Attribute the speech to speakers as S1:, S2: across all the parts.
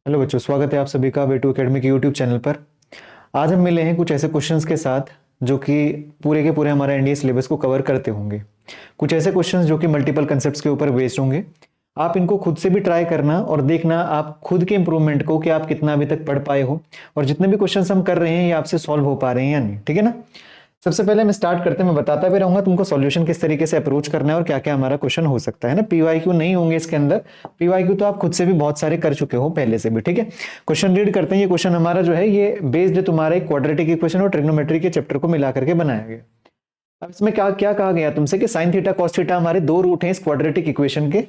S1: Hello बच्चों, स्वागत है आप सभी का वे2 एकेडमी के यूट्यूब चैनल पर। आज हम मिले हैं कुछ ऐसे क्वेश्चंस के साथ जो कि पूरे के पूरे हमारा एनडीए सिलेबस को कवर करते होंगे। कुछ ऐसे क्वेश्चंस जो कि मल्टीपल कंसेप्ट्स के ऊपर बेस्ड होंगे। आप इनको खुद से भी ट्राई करना और देखना आप खुद के इंप्रूवमेंट को कि आप कितना अभी तक पढ़ पाए हो और जितने भी क्वेश्चंस हम कर रहे हैं ये आपसे सॉल्व हो पा रहे हैं या नहीं। ठीक है ना। सबसे पहले मैं स्टार्ट करते मैं बताता भी रहूंगा तुमको सॉल्यूशन किस तरीके से अप्रोच करना है और क्या क्या हमारा क्वेश्चन हो सकता है ना। पीवाईक्यू नहीं होंगे इसके अंदर। पीवाईक्यू तो आप खुद से भी बहुत सारे कर चुके हो पहले से भी। ठीक है, क्वेश्चन रीड करते हैं। ये क्वेश्चन हमारा जो है ये बेस्ड है तुम्हारा एक क्वाड्रेटिक इक्वेशन और ट्रिग्नोमेट्री के चैप्टर को मिला करके बनाया गया। अब इसमें क्या क्या कहा गया तुमसे कि साइन थीटा कॉस थीटा हमारे दो रूट हैं इस क्वाड्रेटिक इक्वेशन के।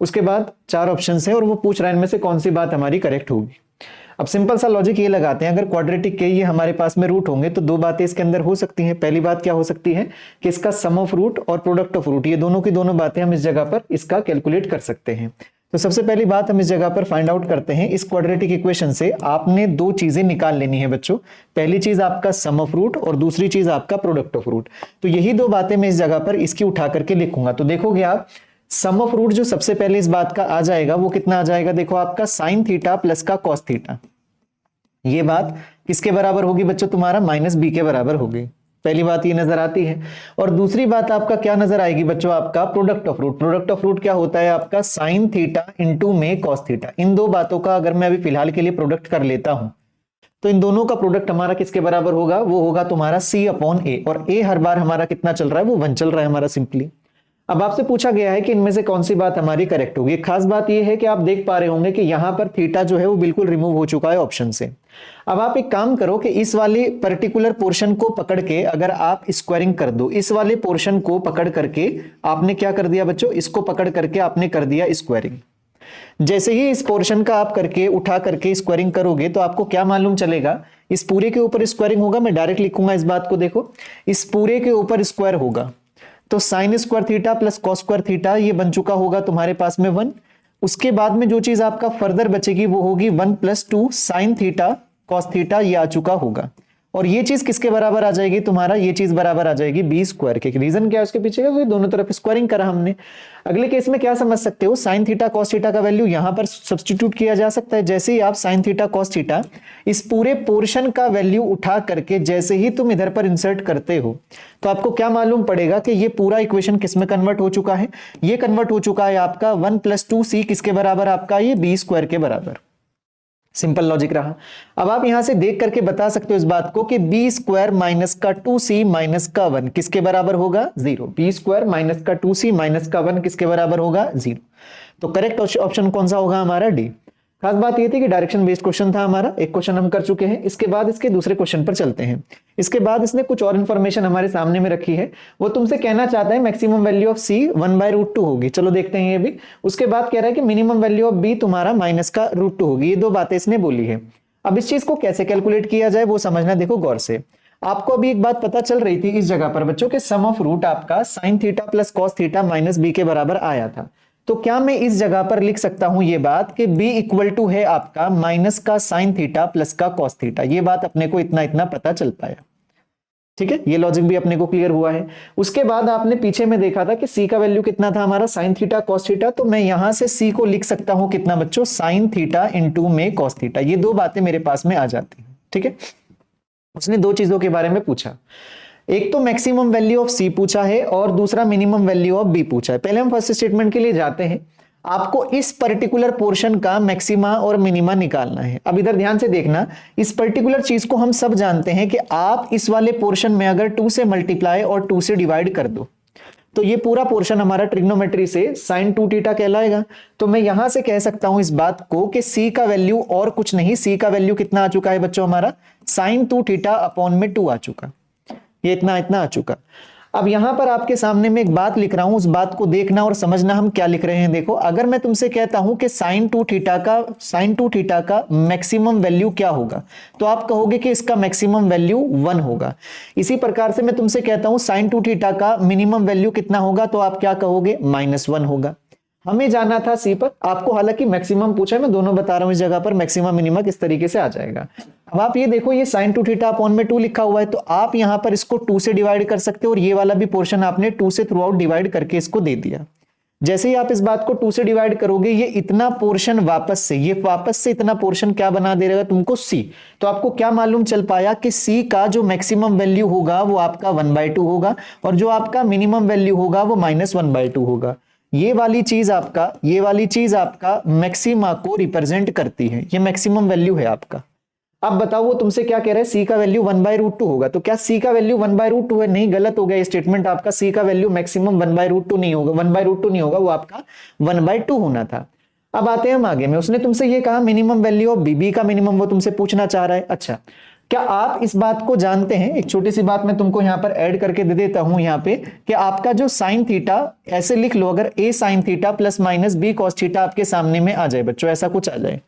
S1: उसके बाद चार ऑप्शन है और वो पूछ रहा है इनमें से कौन सी बात हमारी करेक्ट होगी। अब सिंपल सा लॉजिक ये लगाते हैं, अगर क्वाड्रेटिक के ये हमारे पास में रूट होंगे तो दो बातें इसके अंदर हो सकती हैं। पहली बात क्या हो सकती है कि इसका सम ऑफ रूट और प्रोडक्ट ऑफ रूट, ये दोनों की दोनों बातें हम इस जगह पर इसका कैलकुलेट कर सकते हैं। तो सबसे पहली बात हम इस जगह पर फाइंड आउट करते हैं, इस क्वाड्रेटिक इक्वेशन से आपने दो चीजें निकाल लेनी है बच्चों। पहली चीज आपका सम ऑफ रूट और दूसरी चीज आपका प्रोडक्ट ऑफ रूट। तो यही दो बातें मैं इस जगह पर इसकी उठा करके लिखूंगा। तो देखोगे आप सम ऑफ रूट जो सबसे पहले इस बात का आ जाएगा वो कितना आ जाएगा, देखो आपका साइन थीटा प्लस का कॉस थीटा। ये बात किसके बराबर होगी बच्चों, तुम्हारा माइनस बी के बराबर होगी। पहली बात ये नजर आती है। और दूसरी बात आपका क्या नजर आएगी बच्चों, आपका product of root. Product of root क्या होता है आपका साइन थीटा इंटू में कॉस थीटा। इन दो बातों का अगर मैं अभी फिलहाल के लिए प्रोडक्ट कर लेता हूं तो इन दोनों का प्रोडक्ट हमारा किसके बराबर होगा, वो होगा तुम्हारा सी अपॉन ए। और ए हर बार हमारा कितना चल रहा है, वो 1 चल रहा है हमारा सिंपली। अब आपसे पूछा गया है कि इनमें से कौन सी बात हमारी करेक्ट होगी। खास बात यह है कि आप देख पा रहे होंगे कि यहां पर थीटा जो है वो बिल्कुल रिमूव हो चुका है ऑप्शन से। अब आप एक काम करो कि इस वाले पर्टिकुलर पोर्शन को पकड़ के अगर आप स्क्वायरिंग कर दो, इस वाले पोर्शन को पकड़ करके आपने क्या कर दिया बच्चों, इसको पकड़ करके आपने कर दिया स्क्वायरिंग। जैसे ही इस पोर्शन का आप करके उठा करके स्क्वायरिंग करोगे तो आपको क्या मालूम चलेगा, इस पूरे के ऊपर स्क्वायरिंग होगा। मैं डायरेक्ट लिखूंगा इस बात को, देखो इस पूरे के ऊपर स्क्वायर होगा तो sine square theta plus cos square theta ये बन चुका होगा तुम्हारे पास में 1। उसके बाद में जो चीज आपका फर्दर बचेगी वो होगी 1 + 2 साइन थीटा कॉस थीटा, ये आ चुका होगा। और ये चीज किसके बराबर आ जाएगी तुम्हारा, ये चीज बराबर आ जाएगी बी स्क्वायर के। रीजन क्या है उसके पीछे का, दोनों तरफ स्क्वायरिंग करा हमने। अगले केस में क्या समझ सकते हो, साइन थीटा कॉस थीटा का वैल्यू यहां पर सब्स्टिट्यूट किया जा सकता है। जैसे ही आप साइन थीटा कॉस थीटा इस पूरे पोर्शन का वैल्यू उठा करके जैसे ही तुम इधर पर इंसर्ट करते हो तो आपको क्या मालूम पड़ेगा कि ये पूरा इक्वेशन किस में कन्वर्ट हो चुका है, ये कन्वर्ट हो चुका है आपका 1 + 2c किसके बराबर, आपका ये बी स्क्वायर के बराबर। सिंपल लॉजिक रहा। अब आप यहां से देख करके बता सकते हो इस बात को कि बी स्क्वायर माइनस का 2c माइनस का 1 किसके बराबर होगा, 0। बी स्क्वायर माइनस का 2c माइनस का 1 किसके बराबर होगा, 0। तो करेक्ट ऑप्शन कौन सा होगा हमारा, डी। खास बात ये थी कि डायरेक्शन बेस्ड क्वेश्चन था हमारा, एक क्वेश्चन हम कर चुके हैं। इसके बाद इसके दूसरे क्वेश्चन पर चलते हैं। इसके बाद इसने कुछ और इंफॉर्मेशन हमारे सामने में रखी है। वो तुमसे कहना चाहता है मैक्सिमम वैल्यू ऑफ सी 1/√2 होगी। चलो देखते हैं ये भी। उसके बाद कह रहा है कि मिनिमम वैल्यू ऑफ बी तुम्हारा माइनस का √2 होगी। ये दो बातें इसने बोली है। अब इस चीज को कैसे कैलकुलेट किया जाए वो समझना, देखो गौर से। आपको अभी एक बात पता चल रही थी इस जगह पर बच्चों के सम ऑफ रूट आपका sine theta plus cos theta minus b के बराबर आया था। तो क्या मैं इस जगह पर लिख सकता हूं ये बात कि b इक्वल टू है आपका माइनस का साइन थीटा प्लस का कॉस थीटा। ये बात अपने को इतना इतना पता चल पाया। ठीक है, ये लॉजिक भी अपने को क्लियर हुआ है। उसके बाद आपने पीछे में देखा था कि c का वैल्यू कितना था हमारा, साइन थीटा कॉस थीटा। तो मैं यहां से c को लिख सकता हूं कितना बच्चों, साइन थीटा इंटू में कॉस थीटा। ये दो बातें मेरे पास में आ जाती हैं। ठीक है, उसने दो चीजों के बारे में पूछा, एक तो मैक्सिमम वैल्यू ऑफ सी पूछा है और दूसरा मिनिमम वैल्यू ऑफ बी पूछा है। पहले हम फर्स्ट स्टेटमेंट के लिए जाते हैं। आपको इस पर्टिकुलर पोर्शन का मैक्सिमा और मिनिमा निकालना है। अब इधर ध्यान से देखना, इस पर्टिकुलर चीज को हम सब जानते हैं कि आप इस वाले पोर्शन में अगर 2 से मल्टीप्लाई और 2 से डिवाइड कर दो तो ये पूरा पोर्शन हमारा ट्रिग्नोमेट्री से sin 2 थीटा कहलाएगा। तो मैं यहां से कह सकता हूं इस बात को कि c का वैल्यू और कुछ नहीं, c का वैल्यू कितना आ चुका है बच्चों हमारा, sin 2 थीटा अपॉन में 2 आ चुका। ये इतना इतना आ चुका। अब यहां पर आपके सामने में एक बात लिख रहा हूं, उस बात को देखना और समझना हम क्या लिख रहे हैं। देखो, अगर मैं तुमसे कहता हूं कि साइन 2 थीटा का मैक्सिमम वैल्यू क्या होगा तो आप कहोगे कि इसका मैक्सिमम वैल्यू 1 होगा। इसी प्रकार से मैं तुमसे कहता हूं साइन 2 थीटा का मिनिमम वैल्यू कितना होगा तो आप क्या कहोगे, -1 होगा। हमें जाना था सी पर, आपको हालांकि मैक्सिमम पूछा है, मैं दोनों बता रहा हूं इस जगह पर मैक्सिमम मिनिमम किस तरीके से आ जाएगा। अब आप ये देखो, ये साइन 2 थीटा अपॉन में 2 लिखा हुआ है तो आप यहां पर इसको 2 से डिवाइड कर सकते हो और ये वाला भी पोर्शन आपने 2 से थ्रू आउट डिवाइड करके इसको दे दिया। जैसे ही आप इस बात को 2 से डिवाइड करोगे, ये इतना पोर्शन वापस से इतना पोर्शन क्या बना दे रहेगा तुमको c। तो आपको क्या मालूम चल पाया कि c का जो मैक्सिमम वैल्यू होगा वो आपका 1/2 होगा और जो आपका मिनिमम वैल्यू होगा वो -1/2 होगा। ये वाली चीज आपका मैक्सिमा को रिप्रेजेंट करती है, ये मैक्सिमम वैल्यू है आपका। अब बताओ वो तुमसे क्या कह रहा है, c का वैल्यू 1/√2 होगा। तो क्या c का वैल्यू 1/√2 है? नहीं, गलत हो गया ये स्टेटमेंट आपका। c का वैल्यू मैक्सिमम 1/√2 नहीं होगा, 1/√2 नहीं होगा, वो आपका 1/2 होना था। अब आते हैं हम आगे में। उसने तुमसे ये कहा मिनिमम वैल्यू ऑफ b का मिनिमम वो तुमसे पूछना चाह रहा है। अच्छा, क्या आप इस बात को जानते हैं? एक छोटी सी बात मैं तुमको यहां पर ऐड करके दे देता हूं यहां पे, कि आपका जो साइन थीटा, ऐसे लिख लो, अगर a sign theta plus minus b cos theta आपके सामने में आ जाए बच्चों, ऐसा कुछ आ जाए,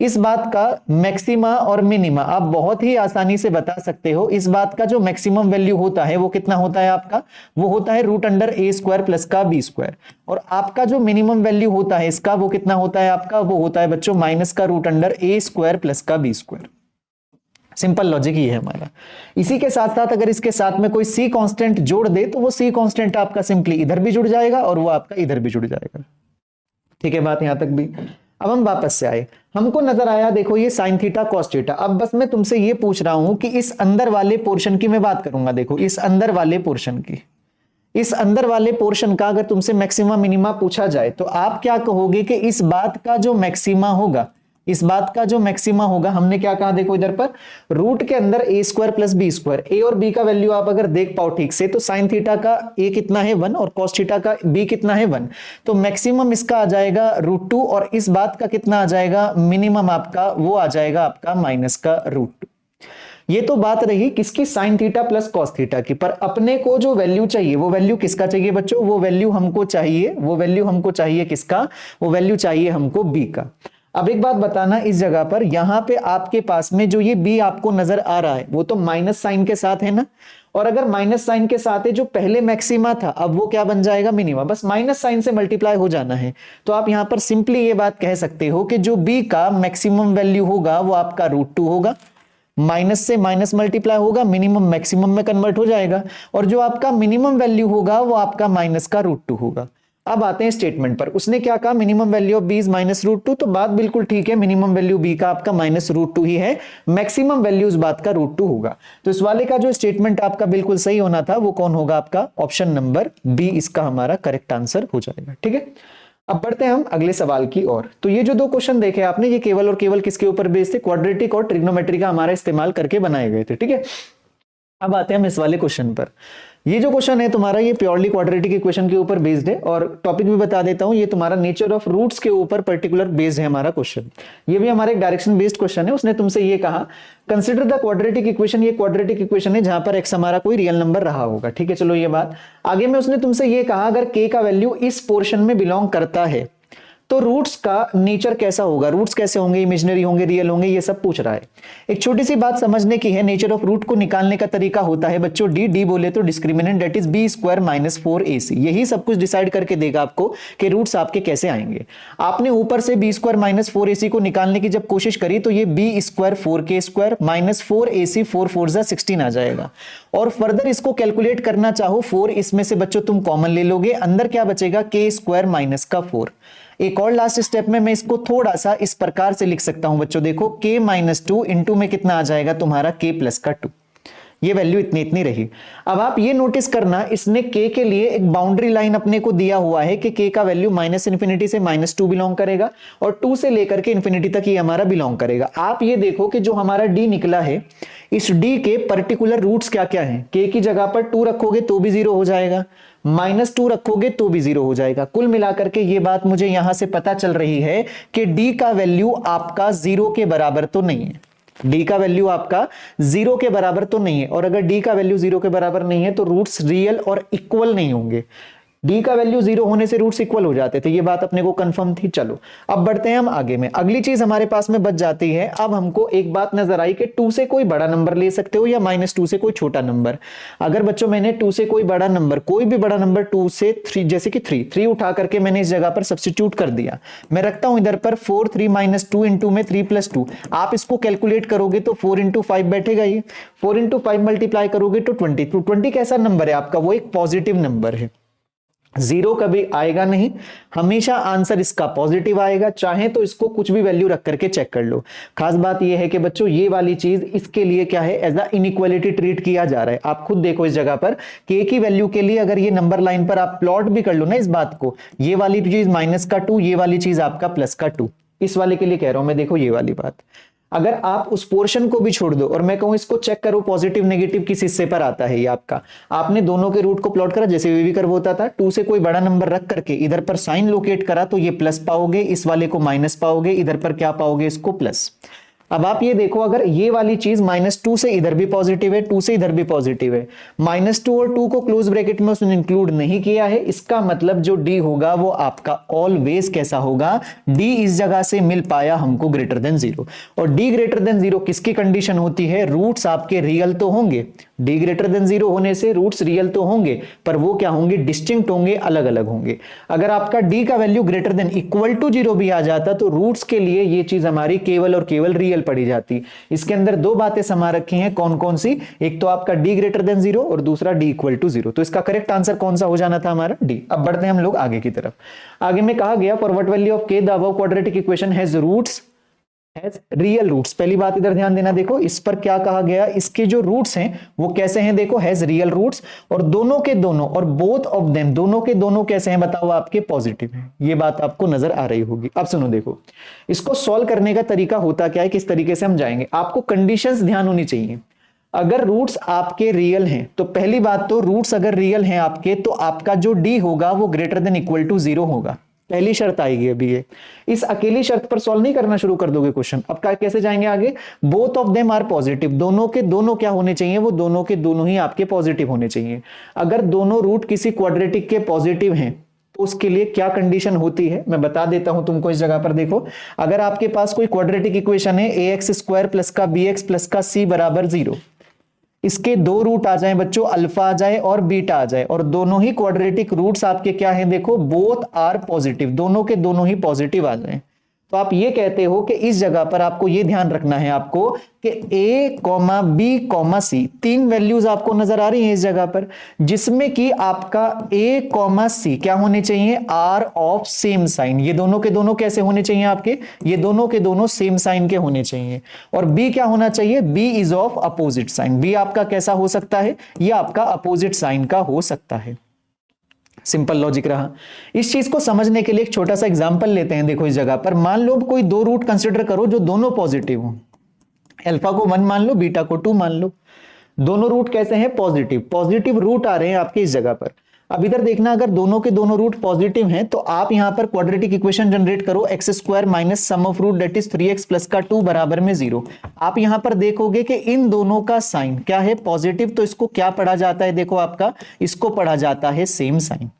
S1: इस बात का मैक्सिमा और मिनिमा आप बहुत ही आसानी से बता सकते हो। इस बात का जो मैक्सिमम वैल्यू होता है वो कितना होता है आपका? वो होता है √a² प्लस का b²। और आपका जो मिनिमम वैल्यू होता है इसका, वो कितना होता है आपका? वो होता है बच्चों माइनस का √a² प्लस का b²। सिंपल लॉजिक ये है हमारा। इसी के साथ साथ अगर इसके साथ में कोई c कांस्टेंट जोड़ दे तो वो c कांस्टेंट आपका सिंपली इधर भी जुड़ जाएगा और वो आपका इधर भी जुड़ जाएगा। ठीक है बात यहां तक भी। अब हम वापस से आए, हमको नजर आया देखो ये साइन थीटा कॉस थीटा। अब बस मैं तुमसे ये पूछ रहा हूं कि इस अंदर वाले पोर्शन की मैं बात करूंगा। देखो इस अंदर वाले पोर्शन की, इस अंदर वाले पोर्शन का अगर तुमसे मैक्सिमा मिनिमा पूछा जाए तो आप क्या कहोगे कि इस बात का जो मैक्सिमा होगा, इस बात का जो मैक्सिमा होगा, हमने क्या कहा देखो इधर पर, रूट के अंदर a² प्लस b²। a और b का वैल्यू आप अगर देख पाओ ठीक से तो साइन थीटा का a कितना है 1 और कॉस थीटा का b कितना है 1। तो मैक्सिमम इसका आ जाएगा √2 और इस बात का कितना आ जाएगा? मिनिमम आपका वो आ जाएगा आपका माइनस का √2। ये तो बात रही किसकी? Sign theta plus cos theta की। पर अपने को जो वैल्यू चाहिए वो वैल्यू किसका चाहिए बच्चों? वो वैल्यू हमको चाहिए किसका? वो वैल्यू चाहिए हमको b का। अब एक बात बताना, इस जगह पर यहां पे आपके पास में जो ये b आपको नजर आ रहा है वो तो माइनस साइन के साथ है ना, और अगर माइनस साइन के साथ है जो पहले मैक्सिमा था अब वो क्या बन जाएगा? मिनिमा। बस माइनस साइन से मल्टीप्लाई हो जाना है। तो आप यहां पर सिंपली ये बात कह सकते हो कि जो b का मैक्सिमम वैल्यू होगा वो आपका √2 होगा, माइनस से माइनस मल्टीप्लाई होगा, मिनिमम मैक्सिमम में कन्वर्ट हो जाएगा, और जो आपका मिनिमम वैल्यू होगा वो आपका माइनस का √2 होगा। अब आते हैं स्टेटमेंट पर। उसने क्या कहा? Minimum value of b is -√2। तो बात बिल्कुल ठीक है, मिनिमम वैल्यू b का आपका -√2 ही है, मैक्सिमम वैल्यू इस बात का √2 होगा। तो इस वाले का जो स्टेटमेंट आपका बिल्कुल सही होना था वो कौन होगा? आपका ऑप्शन नंबर बी इसका हमारा करेक्ट आंसर हो जाएगा। ठीक है, अब बढ़ते हैं हम अगले सवाल की ओर। तो ये जो दो क्वेश्चन देखे आपने, ये केवल और केवल किसके ऊपर बेस्ड थे? क्वाड्रेटिक और ट्रिग्नोमेट्री का हमारा इस्तेमाल करके बनाए गए थे। ठीक है, अब आते हैं हम इस वाले क्वेश्चन पर। ये जो क्वेश्चन है तुम्हारा ये प्योरली क्वाड्रेटिक इक्वेशन के ऊपर बेस्ड है, और टॉपिक भी बता देता हूं, ये तुम्हारा नेचर ऑफ रूट्स के ऊपर पर्टिकुलर बेस्ड है हमारा क्वेश्चन। ये भी हमारे एक डायरेक्शन बेस्ड क्वेश्चन है। उसने तुमसे ये कहा कंसिडर द क्वाड्रेटिक इक्वेशन। ये क्वाड्रेटिक इक्वेशन है जहां पर एक्स हमारा कोई रियल नंबर रहा होगा। ठीक है, चलो ये बात आगे में उसने तुमसे ये कहा अगर k का वैल्यू इस पोर्शन में बिलोंग करता है तो रूट्स का नेचर कैसा होगा? रूट्स कैसे होंगे? इमेजिनरी होंगे, रियल होंगे? ये सब पूछ रहा है। एक छोटी सी बात समझने की है, नेचर ऑफ रूट को निकालने का तरीका होता है बच्चों डी बोले तो discriminant, that is b² - 4ac। यही सब कुछ डिसाइड करके देगा आपको कि रूट्स आपके कैसे आएंगे। आपने ऊपर से b² - 4ac को निकालने की जब कोशिश करी तो ये b² 4k² - 4ac 4 4 16 आ जाएगा। और फर्दर इसको कैलकुलेट करना चाहो 4, इसमें से बच्चों तुम कॉमन ले लोगे, अंदर क्या बचेगा? k² - का 4। एक और लास्ट स्टेप में मैं इसको थोड़ा सा इस प्रकार से लिख सकता हूं बच्चों, देखो k - 2 इंटू में कितना आ जाएगा तुम्हारा? k + का 2। ये वैल्यू इतनी रही। अब आप ये नोटिस करना, इसने k के लिए एक बाउंड्री लाइन अपने को दिया हुआ है कि k का वैल्यू -∞ से -2 बिलोंग करेगा और 2 से लेकर के इन्फिनिटी तक ये हमारा बिलोंग करेगा। आप ये देखो कि जो हमारा d निकला है, इस d के पर्टिकुलर रूट्स क्या क्या हैं? k की जगह पर 2 रखोगे तो भी 0 हो जाएगा, -2 रखोगे तो भी 0 हो जाएगा। कुल मिलाकर के ये बात मुझे यहां से पता चल रही है कि d का वैल्यू आपका 0 के बराबर तो नहीं है। d का वैल्यू आपका 0 के बराबर तो नहीं है, और अगर d का वैल्यू 0 के बराबर नहीं है तो रूट्स रियल और इक्वल नहीं होंगे। d का वैल्यू 0 होने से रूट्स इक्वल हो जाते थे, ये बात अपने को कंफर्म थी। चलो अब बढ़ते हैं हम आगे में। अगली चीज हमारे पास में बच जाती है, अब हमको एक बात नजर आई कि 2 से कोई बड़ा नंबर ले सकते हो या -2 से कोई छोटा नंबर। अगर बच्चों मैंने 2 से कोई बड़ा नंबर, कोई भी बड़ा नंबर 2 से 3, जैसे कि 3 उठा करके मैंने इस जगह पर सब्स्टिट्यूट कर दिया, मैं रखता हूं इधर पर 4 3 - 2 इंटू में 3 + 2। आप इसको कैलकुलेट करोगे तो 4 × 5 बैठेगा, ये 4 × 5 मल्टीप्लाई करोगे तो 20। तो 20 कैसा नंबर है आपका? वो एक पॉजिटिव नंबर है। जीरो कभी आएगा नहीं, हमेशा आंसर इसका पॉजिटिव आएगा। चाहे तो इसको कुछ भी वैल्यू रख करके चेक कर लो। खास बात यह है कि बच्चों ये वाली चीज इसके लिए क्या है, एज अ इनइक्वालिटी ट्रीट किया जा रहा है। आप खुद देखो इस जगह पर कि एक ही वैल्यू के लिए अगर ये नंबर लाइन पर आप प्लॉट भी कर लो ना इस बात को, ये वाली चीज -2, ये वाली चीज आपका +2, इस वाले के लिए कह रहा हूं मैं। देखो ये वाली बात, अगर आप उस पोर्शन को भी छोड़ दो और मैं कहूं इसको चेक करो पॉजिटिव नेगेटिव किस हिस्से पर आता है, ये आपका, आपने दोनों के रूट को प्लॉट करा जैसे वीवी कर्व होता था, 2 से कोई बड़ा नंबर रख करके इधर पर साइन लोकेट करा तो ये प्लस पाओगे, इस वाले को माइनस पाओगे, इधर पर क्या पाओगे, इसको प्लस। अब आप ये देखो, अगर ये वाली चीज -2 से इधर भी पॉजिटिव है, 2 से इधर भी पॉजिटिव है, -2 और 2 को क्लोज ब्रैकेट में उसने इंक्लूड नहीं किया है, इसका मतलब जो डी होगा वो आपका ऑलवेज कैसा होगा, डी इस जगह से मिल पाया हमको ग्रेटर देन 0। और डी ग्रेटर देन 0 किसकी कंडीशन होती है, रूट्स आपके रियल तो होंगे, डी ग्रेटर देन 0 होने से रूट्स रियल तो होंगे, पर वो क्या होंगे, डिस्टिंक्ट होंगे, अलग अलग होंगे। अगर आपका डी का value greater than equal to 0 भी आ जाता तो रूट्स के लिए ये चीज हमारी केवल और केवल रियल पड़ी जाती। इसके अंदर दो बातें समा रखी हैं, कौन कौन सी, एक तो आपका डी ग्रेटर देन 0 और दूसरा डी इक्वल टू 0। तो इसका करेक्ट आंसर कौन सा हो जाना था, हमारा डी। अब बढ़ते हैं हम लोग आगे की तरफ। आगे में कहा गया for what value of k the above quadratic equation has roots has real roots. पहली बात इधर ध्यान देना, देखो इस पर क्या कहा गया, इसके जो रूट्स हैं वो कैसे हैं, देखो हैज रियल रूट्स, और दोनों के दोनों और बोथ ऑफ देम, दोनों के दोनों कैसे हैं बताओ, आपके पॉजिटिव हैं। ये बात आपको नजर आ रही होगी। अब सुनो, देखो इसको सॉल्व करने का तरीका होता क्या है, किस तरीके से हम जाएंगे, आपको कंडीशंस ध्यान होनी चाहिए। अगर रूट्स आपके रियल हैं तो पहली बात तो रूट्स अगर रियल हैं आपके तो आपका जो डी होगा वो ग्रेटर देन इक्वल टू 0 होगा। पहली शर्त आएगी अभी ये, इस अकेली शर्त पर सॉल्व नहीं करना शुरू कर दोगे क्वेश्चन। अब कैसे जाएंगे आगे, both of them are positive, दोनों के दोनों क्या होने चाहिए, वो दोनों के दोनों ही आपके पॉजिटिव होने चाहिए। अगर दोनों रूट किसी क्वाड्रेटिक के पॉजिटिव हैं तो उसके लिए क्या कंडीशन होती है मैं बता देता हूं तुमको। इस जगह पर देखो, अगर आपके पास कोई क्वाड्रेटिक इक्वेशन है ax² प्लस का bx प्लस का c बराबर 0, इसके दो रूट आ जाएं बच्चों, अल्फा आ जाए और बीटा आ जाए, और दोनों ही क्वाड्रेटिक रूट्स आपके क्या हैं, देखो बोथ आर पॉजिटिव, दोनों के दोनों ही पॉजिटिव आ जाएं, तो आप ये कहते हो कि इस जगह पर आपको ये ध्यान रखना है आपको कि a, b, c तीन वैल्यूज आपको नजर आ रही हैं इस जगह पर, जिसमें कि आपका a, c क्या होने चाहिए, आर ऑफ सेम साइन। ये दोनों के दोनों कैसे होने चाहिए आपके, ये दोनों के दोनों सेम साइन के होने चाहिए। और b क्या होना चाहिए, b is of opposite sign. b आपका कैसा हो सकता है, ये आपका अपोजिट साइन का हो सकता है। सिंपल लॉजिक रहा। इस चीज को समझने के लिए एक छोटा सा एग्जांपल लेते हैं। देखो इस जगह पर मान लो कोई दो रूट कंसीडर करो जो दोनों पॉजिटिव हो, अल्फा को 1 मान लो, बीटा को 2 मान लो, दोनों रूट कैसे हैं, पॉजिटिव, पॉजिटिव रूट आ रहे हैं आपके इस जगह पर। अब इधर देखना, अगर दोनों के दोनों रूट पॉजिटिव हैं तो आप यहां पर क्वाड्रेटिक इक्वेशन जनरेट करो, x² minus sum of root that is 3x plus का 2 बराबर में 0। आप यहां पर देखोगे कि इन दोनों का साइन क्या है, पॉजिटिव, तो इसको क्या पढ़ा जाता है, देखो आपका इसको पढ़ा जाता है सेम साइन।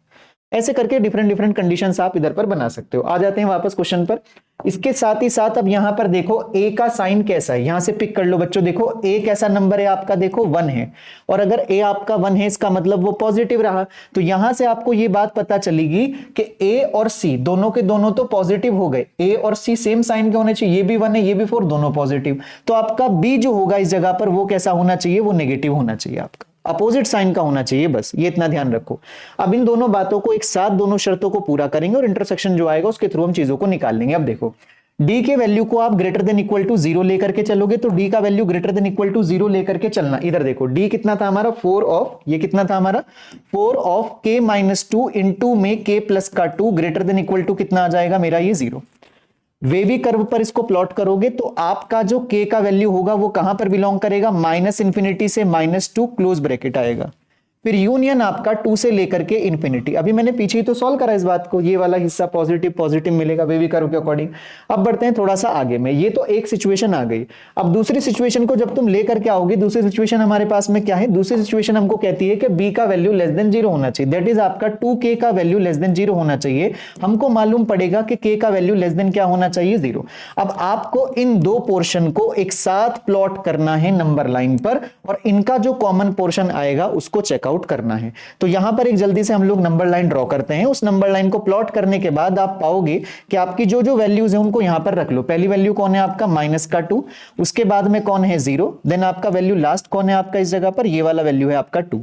S1: ऐसे करके डिफरेंट डिफरेंट कंडीशंस आप इधर पर बना सकते हो। आ जाते हैं वापस क्वेश्चन पर। इसके साथ ही साथ अब यहां पर देखो a का साइन कैसा है, यहां से पिक कर लो बच्चों। देखो a कैसा नंबर है आपका, देखो 1 है, और अगर a आपका 1 है इसका मतलब वो पॉजिटिव रहा। तो यहां से आपको ये बात पता चलेगी कि a और c दोनों के दोनों तो पॉजिटिव हो गए, a और c सेम साइन के होने चाहिए, ये भी 1 है ये भी 4, दोनों पॉजिटिव। तो आपका b जो होगा इस जगह पर वो कैसा होना चाहिए, वो नेगेटिव होना चाहिए, आपका अपोजिट साइन का होना चाहिए, बस ये इतना ध्यान रखो। अब इन दोनों बातों को एक साथ, दोनों शर्तों को पूरा करेंगे और इंटरसेक्शन जो आएगा उसके थ्रू हम चीजों को निकाल लेंगे। अब देखो d के वैल्यू को आप ग्रेटर देन इक्वल टू 0 लेकर के चलोगे, तो d का value greater than equal to 0 लेकर के चलना। इधर देखो d कितना था हमारा, 4 ऑफ, ये कितना था हमारा 4 ऑफ k माइनस 2 इंटू में k प्लस का 2 ग्रेटर देन इक्वल टू कितना आ जाएगा मेरा, ये 0। वेवी कर्व पर इसको प्लॉट करोगे तो आपका जो k का वैल्यू होगा वो कहां पर बिलोंग करेगा, -∞ से -2 क्लोज ब्रैकेट आएगा, फिर यूनियन आपका 2 से लेकर के इंफिनिटी। अभी मैंने पीछे ही तो सॉल्व करा इस बात को, ये वाला हिस्सा पॉजिटिव पॉजिटिव मिलेगा वेवी कर्व के अकॉर्डिंग। अब बढ़ते हैं थोड़ा सा आगे में, ये तो एक सिचुएशन आ गई। अब दूसरी सिचुएशन को जब तुम लेकर के आओगे, दूसरी सिचुएशन हमारे पास में क्या है, दूसरी सिचुएशन हमको कहती है कि b का वैल्यू लेस देन 0 होना चाहिए, दैट इज आपका 2k का वैल्यू लेस देन 0 होना चाहिए। हमको मालूम पड़ेगा कि k का वैल्यू लेस देन क्या होना चाहिए, 0। अब आपको इन दो पोर्शन को एक साथ प्लॉट करना है नंबर लाइन पर, और इनका जो कॉमन पोर्शन आएगा उसको चेकआउट करना है। तो यहां पर एक जल्दी से हम लोग नंबर लाइन ड्रॉ करते हैं। उस नंबर लाइन को प्लॉट करने के बाद आप पाओगे कि आपकी जो जो वैल्यूज हैं उनको यहां पर रख लो। पहली वैल्यू कौन है आपका, -2, उसके बाद में कौन है 0, देन आपका वैल्यू लास्ट कौन है आपका इस जगह पर, ये वाला वैल्यू है आपका 2।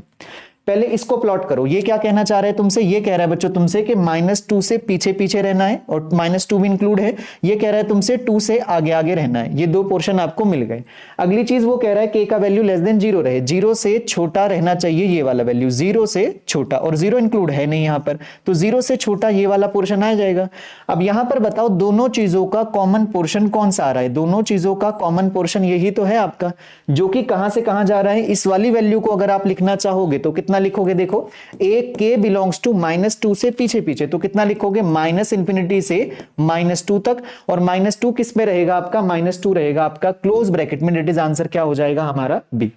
S1: पहले इसको प्लॉट करो। ये क्या कहना चाह रहा है तुमसे, ये कह रहा है बच्चों तुमसे कि -2 से पीछे पीछे रहना है और -2 भी इंक्लूड है। ये कह रहा है तुमसे 2 से आगे आगे रहना है। ये दो पोर्शन आपको मिल गए। अगली चीज वो कह रहा है k का वैल्यू लेस देन 0 रहे, 0 से छोटा रहना चाहिए ये वाला वैल्यू, 0 से छोटा, और 0 इंक्लूड है नहीं यहां पर, तो 0 से छोटा ये वाला पोर्शन आ जाएगा। अब यहां पर बताओ दोनों चीजों का कॉमन पोर्शन कौन सा आ रहा है। दोनों चीजों का कॉमन पोर्शन यही तो है आपका, जो कि कहां से कहां जा रहा है। इस वाली वैल्यू को अगर आप लिखना चाहोगे तो कितना लिखोगे, देखो एक k बिलोंग्स टू -2 से पीछे पीछे, तो कितना लिखोगे -इंफिनिटी से -2 तक, और -2 किस में रहेगा आपका, -2 रहेगा आपका क्लोज ब्रैकेट में। डेट इज आंसर क्या हो जाएगा हमारा बी।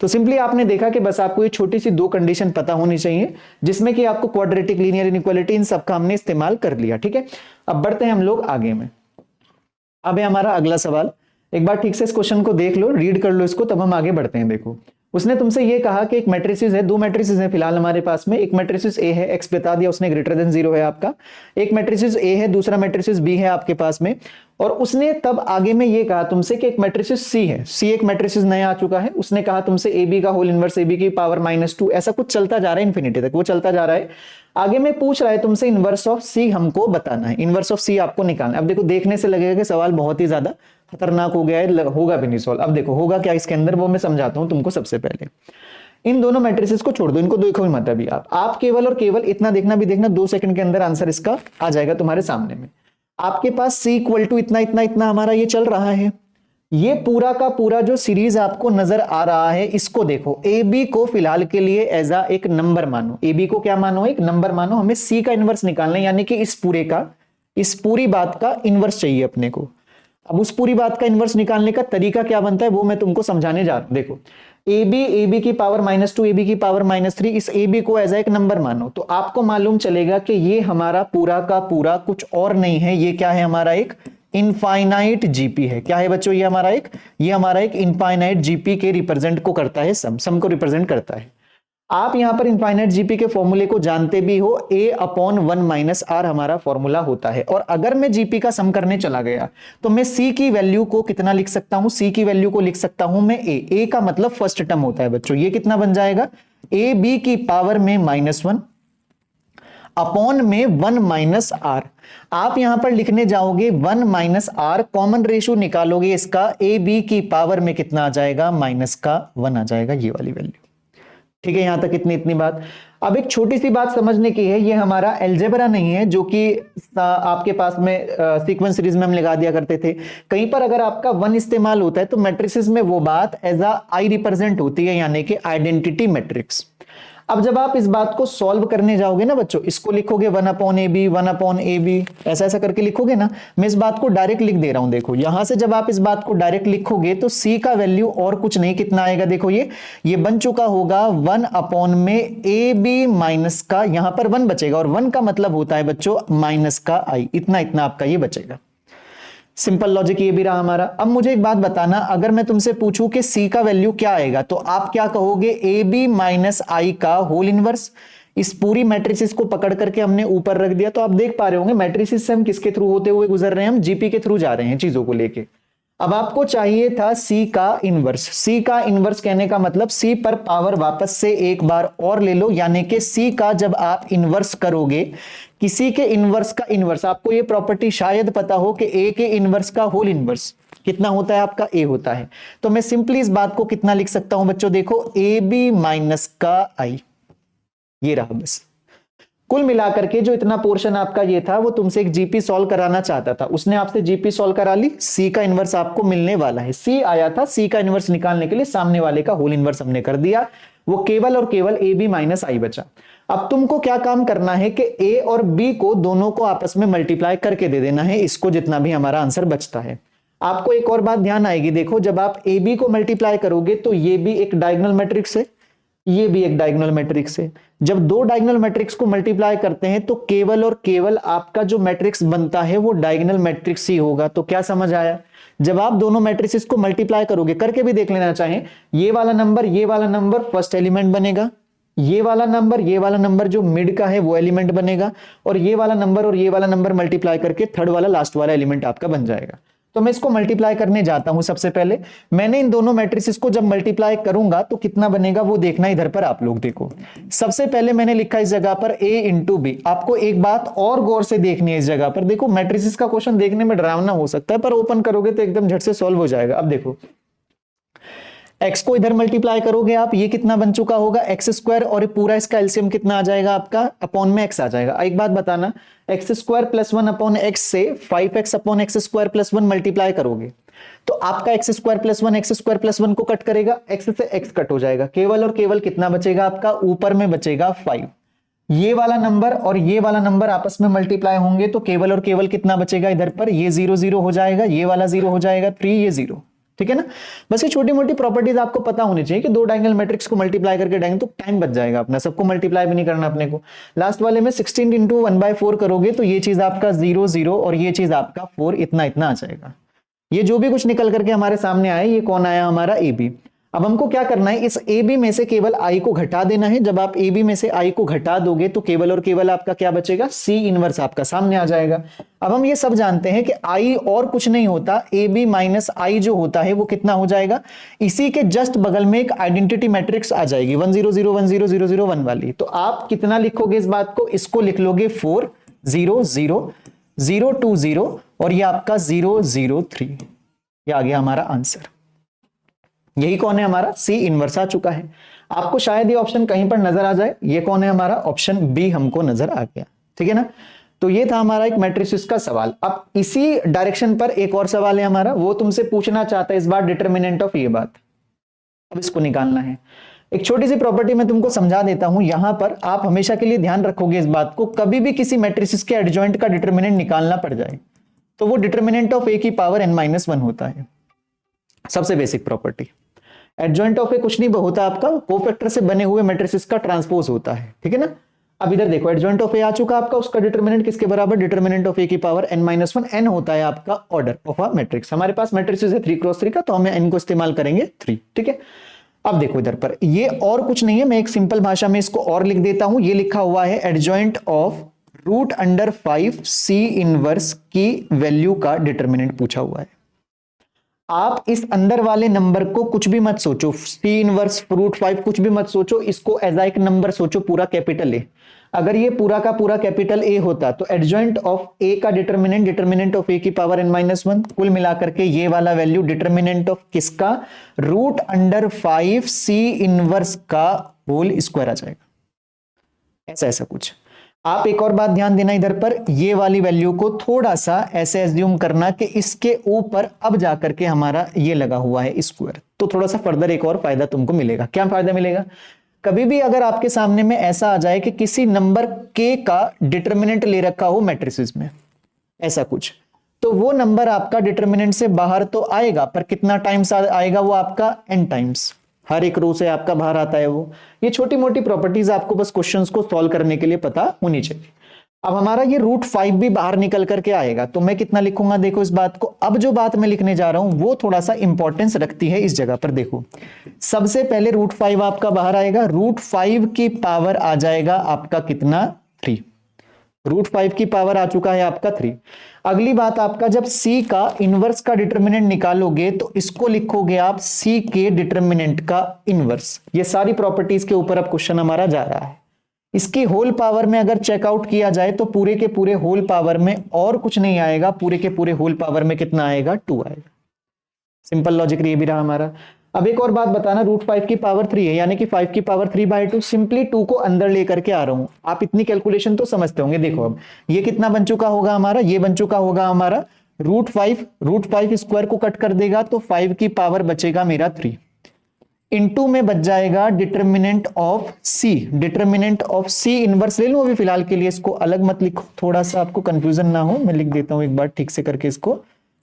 S1: तो सिंपली आपने देखा कि बस आपको ये छोटी सी दो कंडीशन पता होनी चाहिए, जिसमें कि आपको क्वाड्रेटिक, लीनियर इनइक्वालिटी, इन सब का हमने इस्तेमाल कर लिया। ठीक है, अब बढ़ते हैं हम लोग आगे में। अब है हमारा अगला सवाल, एक बार ठीक से इस क्वेश्चन को देख लो, रीड कर लो इसको, तब हम आगे बढ़ते हैं। देखो उसने तुमसे ये कहा कि एक मैट्रिसेस है, दो मैट्रिसेस हैं फिलहाल हमारे पास में। एक मैट्रिसेस ए है, एक्स बता दिया उसने, ग्रेटर देन 0 है आपका। एक मैट्रिसेस ए है, दूसरा मैट्रिसेस बी है आपके पास में। और उसने तब आगे में ये कहा तुमसे कि एक मैट्रिसेस सी है, सी एक मैट्रिसेस नया आ चुका है। उसने कहा तुमसे ए बी का होल इनवर्स, ए बी की पावर -2, ऐसा कुछ चलता जा रहा है इन्फिनिटी तक, वो चलता जा रहा है। आगे में पूछ रहा है तुमसे इनवर्स ऑफ सी हमको बताना है, इनवर्स ऑफ सी आपको निकालना है। अब देखो देखने से लगेगा कि सवाल बहुत ही ज्यादा खतरनाक हो गया है, होगा भी नहीं सॉल्व। अब देखो होगा क्या इसके अंदर, वो मैं समझाता हूं तुमको। सबसे पहले इन दोनों मैट्रिसेस को छोड़ दो, इनको देखो ही मत अभी आप केवल और केवल इतना देखना, भी देखना 2 सेकंड के अंदर आंसर इसका आ जाएगा तुम्हारे सामने में। आपके पास c इक्वल टू इतना इतना इतना हमारा ये चल रहा है। ये पूरा का पूरा जो सीरीज आपको नजर आ रहा है, इसको देखो, ए बी को फिलहाल के लिए एज आ एक नंबर मानो। ए बी को क्या मानो, एक नंबर मानो। हमें सी का इनवर्स निकालना है, यानी कि इस पूरी बात का इनवर्स चाहिए अपने को। अब उस पूरी बात का इनवर्स निकालने का तरीका क्या बनता है वो मैं तुमको समझाने जा रहा हूं। देखो ए बी की पावर -2, ए बी की पावर -3, इस ए बी को एज एक नंबर मानो, तो आपको मालूम चलेगा कि ये हमारा पूरा का पूरा कुछ और नहीं है, ये क्या है हमारा एक इनफाइनाइट जीपी है। क्या है बच्चों, ये हमारा एक इनफाइनाइट जीपी के रिप्रेजेंट को करता है, सम को रिप्रेजेंट करता है। आप यहां पर इनफाइनाइट जीपी के फॉर्मूले को जानते भी हो, a/1 - r हमारा फॉर्मूला होता है। और अगर मैं जीपी का सम करने चला गया तो मैं c की वैल्यू को कितना लिख सकता हूं, c की वैल्यू को लिख सकता हूं मैं a का मतलब फर्स्ट टर्म होता है बच्चों। ये कितना बन जाएगा, a b की पावर में -1 अपॉन में 1 - r। आप यहां पर लिखने जाओगे 1 - r, कॉमन रेशियो निकालोगे इसका, a b की पावर में कितना आ जाएगा, -1 आ जाएगा, ये वाली वैल्यू। ठीक है, यहां तक इतनी बात। अब एक छोटी सी बात समझने की है, ये हमारा अलजेब्रा नहीं है जो कि आपके पास में सीक्वेंस सीरीज में हम लगा दिया करते थे। कहीं पर अगर आपका 1 इस्तेमाल होता है तो मैट्रिसेस में वो बात एज अ आई रिप्रेजेंट होती है, यानी कि आइडेंटिटी मैट्रिक्स। अब जब आप इस बात को सॉल्व करने जाओगे ना बच्चों, इसको लिखोगे 1/ab 1/ab, ऐसा ऐसा करके लिखोगे ना। मैं इस बात को डायरेक्ट लिख दे रहा हूं, देखो यहां से जब आप इस बात को डायरेक्ट लिखोगे तो c का वैल्यू और कुछ नहीं, कितना आएगा, देखो ये बन चुका होगा 1/ab माइनस का, यहां पर 1 बचेगा, और 1 का मतलब होता है बच्चों माइनस का i, इतना इतना आपका ये बचेगा। सिंपल लॉजिक ये भी रहा हमारा। अब मुझे एक बात बताना, अगर मैं तुमसे पूछूं कि c का वैल्यू क्या आएगा तो आप क्या कहोगे, ab माइनस i का होल इनवर्स। इस पूरी मैट्रिसेस को पकड़ करके हमने ऊपर रख दिया, तो आप देख पा रहे होंगे मैट्रिसेस से हम किसके थ्रू होते हुए गुजर रहे हैं, हम जीपी के थ्रू जा रहे हैं चीजों को लेके। अब आपको चाहिए था c का इनवर्स। c का इनवर्स कहने का मतलब c पर पावर वापस से एक बार और ले लो, यानी कि c का जब आप इनवर्स करोगे, किसी के इनवर्स का इनवर्स, आपको ये प्रॉपर्टी शायद पता हो कि a के इनवर्स का होल इनवर्स कितना होता है, आपका a होता है। तो मैं सिंपली इस बात को कितना लिख सकता हूं बच्चों, देखो ab माइनस का i, ये रहा बस। कुल मिलाकर के जो इतना पोर्शन आपका ये था, वो तुमसे एक जीपी सॉल्व कराना चाहता था, उसने आपसे जीपी सॉल्व करा ली, सी का इनवर्स आपको मिलने वाला है। सी आया था, सी का इनवर्स निकालने के लिए सामने वाले का होल इनवर्स हमने कर दिया, वो केवल और केवल ए बी माइनस आई बचा। अब तुमको क्या काम करना है कि ए और बी को दोनों को आपस में मल्टीप्लाई करके दे देना है, इसको जितना भी हमारा आंसर बचता है। आपको एक और बात ध्यान आएगी, देखो जब आप ए बी को मल्टीप्लाई करोगे तो ये भी एक डायगोनल मैट्रिक्स है, ये भी एक डायगोनल मैट्रिक्स है। जब दो डायगोनल मैट्रिक्स को मल्टीप्लाई करते हैं तो केवल और केवल आपका जो मैट्रिक्स बनता है वो डायगोनल मैट्रिक्स ही होगा। तो क्या समझ आया, जब आप दोनों मैट्रिक्स को मल्टीप्लाई करोगे, करके भी देख लेना चाहें, ये वाला नंबर फर्स्ट एलिमेंट बनेगा, ये वाला नंबर जो मिड का है वो एलिमेंट बनेगा, और ये वाला नंबर मल्टीप्लाई करके थर्ड वाला लास्ट वाला एलिमेंट आपका बन जाएगा। तो मैं इसको मल्टीप्लाई करने जाता हूं। सबसे पहले मैंने इन दोनों मैट्रिसेस को जब मल्टीप्लाई करूंगा तो कितना बनेगा वो देखना, इधर पर आप लोग देखो। सबसे पहले मैंने लिखा इस जगह पर a इंटू बी। आपको एक बात और गौर से देखनी है इस जगह पर, देखो मैट्रिसेस का क्वेश्चन देखने में डरावना हो सकता है पर ओपन करोगे तो एकदम झट से सॉल्व हो जाएगा। अब देखो x को इधर मल्टीप्लाई करोगे आप, ये कितना बन चुका होगा एक्स स्क्वायर, और ये पूरा इसका एलसीएम कितना आ जाएगा आपका, अपॉन में x आ जाएगा। एक बात बताना, x square plus 1 upon x से 5x upon x square plus 1 multiply करोगे तो आपका x square plus 1 x square plus 1 को कट करेगा, x से x कट हो जाएगा, केवल और केवल कितना बचेगा आपका, ऊपर में बचेगा 5। ये वाला नंबर और ये वाला नंबर आपस में मल्टीप्लाई होंगे तो केवल और केवल कितना बचेगा इधर पर, ये 0 0 हो जाएगा, ये वाला 0 हो जाएगा, 3 ये 0। ठीक है ना। बस ये छोटी मोटी प्रॉपर्टीज आपको पता होनी चाहिए कि दो डायगोनल मैट्रिक्स को मल्टीप्लाई करके डाएंगे तो टाइम बच जाएगा अपना, सबको मल्टीप्लाई भी नहीं करना अपने को। लास्ट वाले में 16 इंटू 1/4 करोगे तो ये चीज आपका 0 0 और ये चीज आपका 4, इतना इतना आ जाएगा। ये जो भी कुछ निकल करके हमारे सामने आया, ये कौन आया हमारा ए बी। अब हमको क्या करना है, इस ए बी में से केवल आई को घटा देना है। जब आप ए बी में से आई को घटा दोगे तो केवल और केवल आपका क्या बचेगा, सी इनवर्स आपका सामने आ जाएगा। अब हम ये सब जानते हैं कि आई और कुछ नहीं होता, ए बी माइनस आई जो होता है वो कितना हो जाएगा, इसी के जस्ट बगल में एक आइडेंटिटी मैट्रिक्स आ जाएगी 1 0 0 1 0 0 0 1 वाली। तो आप कितना लिखोगे इस बात को, इसको लिख लोगे 4 0 0 0 2 0 और ये आपका 0 0 3। ये आ गया हमारा आंसर। यही कौन है हमारा, सी इनवर्स आ चुका है। आपको शायद ये ऑप्शन कहीं पर नजर आ जाए, ये कौन है हमारा, ऑप्शन बी हमको नजर आ गया। ठीक है ना। तो ये था हमारा एक मैट्रिसेस का सवाल। अब इसी डायरेक्शन पर एक और सवाल है हमारा, वो तुमसे पूछना चाहता है इस बार डिटर्मिनेंट ऑफ ये बात। अब इसको निकालना है। एक छोटी सी प्रॉपर्टी मैं तुमको समझा देता हूं, यहां पर आप हमेशा के लिए ध्यान रखोगे इस बात को, कभी भी किसी मैट्रिसेस के एडजॉइंट का डिटर्मिनेंट निकालना पड़ जाए तो वो डिटर्मिनेंट ऑफ ए की पावर n-1 होता है। सबसे बेसिक प्रॉपर्टी। एडजॉइंट ऑफ ए कुछ नहीं होता आपका, कोफैक्टर से बने हुए मैट्रिसेस का ट्रांसपोज होता है। ठीक है ना। अब इधर देखो एडजॉइंट ऑफ ए आ चुका आपका, उसका डिटर्मिनेंट किसके बराबर, डिटर्मिनेंट ऑफ ए की पावर n-1। n होता है आपका ऑर्डर ऑफ अ मैट्रिक्स। हमारे पास मैट्रिसेस है 3x3 का, तो हम n को इस्तेमाल करेंगे 3। ठीक है। अब देखो इधर पर ये और कुछ नहीं है, मैं एक सिंपल भाषा में इसको और लिख देता हूं। ये लिखा हुआ है एडजॉइंट ऑफ √5 सी इनवर्स की वैल्यू का डिटर्मिनेंट पूछा हुआ है। आप इस अंदर वाले नंबर को कुछ भी मत सोचो, सी इनवर्स √5 कुछ भी मत सोचो, इसको एज एक नंबर सोचो, पूरा कैपिटल ए। अगर ये पूरा का पूरा कैपिटल ए होता तो एडजॉइंट ऑफ ए का डिटर्मिनेंट ऑफ ए की पावर n-1, कुल मिलाकर के ये वाला वैल्यू डिटर्मिनेंट ऑफ किसका, √5 सी इनवर्स का होल स्क्वायर आ जाएगा। ऐसा ऐसा कुछ। आप एक और बात ध्यान देना इधर पर, ये वाली वैल्यू को थोड़ा सा ऐसे एज्यूम करना कि इसके ऊपर अब जाकर के हमारा ये लगा हुआ है स्क्वायर, तो थोड़ा सा फर्दर एक और फायदा तुमको मिलेगा। क्या फायदा मिलेगा, कभी भी अगर आपके सामने में ऐसा आ जाए कि किसी नंबर के का डिटर्मिनेंट ले रखा हो मैट्रिसेस में, ऐसा कुछ, तो वो नंबर आपका डिटर्मिनेंट से बाहर तो आएगा, पर कितना टाइम्स आएगा वो आपका n टाइम्स, हर एक रो से आपका बाहर आता है वो। ये छोटी मोटी प्रॉपर्टीज आपको बस क्वेश्चंस को सॉल्व करने के लिए पता होनी चाहिए। अब हमारा ये √5 भी बाहर निकल करके आएगा, तो मैं कितना लिखूंगा, देखो इस बात को। अब जो बात मैं लिखने जा रहा हूं वो थोड़ा सा इंपॉर्टेंस रखती है इस जगह पर। देखो सबसे पहले √5 आपका बाहर आएगा, √5 की पावर आ जाएगा आपका कितना, 3। √5 की पावर आ चुका है आपका 3। अगली बात आपका, जब c का इनवर्स का डिटर्मिनेंट निकालोगे तो इसको लिखोगे आप c के डिटर्मिनेंट का इनवर्स। ये सारी प्रॉपर्टीज के ऊपर अब क्वेश्चन हमारा जा रहा है। इसकी होल पावर में अगर चेकआउट किया जाए तो पूरे के पूरे होल पावर में और कुछ नहीं आएगा, पूरे के पूरे होल पावर में कितना आएगा, 2 आएगा। सिंपल लॉजिक ये भी रहा हमारा। अब एक और बात बताना, √5 की पावर 3 है, यानी कि 5 की पावर 3/2, सिंपली 2 को अंदर लेकर के आ रहा हूं। आप इतनी कैलकुलेशन तो समझते होंगे। देखो अब ये कितना बन चुका होगा हमारा, ये बन चुका होगा हमारा √5 स्क्वायर को कट कर देगा तो 5 की पावर बचेगा मेरा 3, इनटू में बच जाएगा determinant of C. Determinant of C inverse ले लो अभी फिलहाल के लिए, इसको अलग मत लिखो, थोड़ा सा आपको कंफ्यूजन ना हो, मैं लिख देता हूं एक बार ठीक से करके इसको,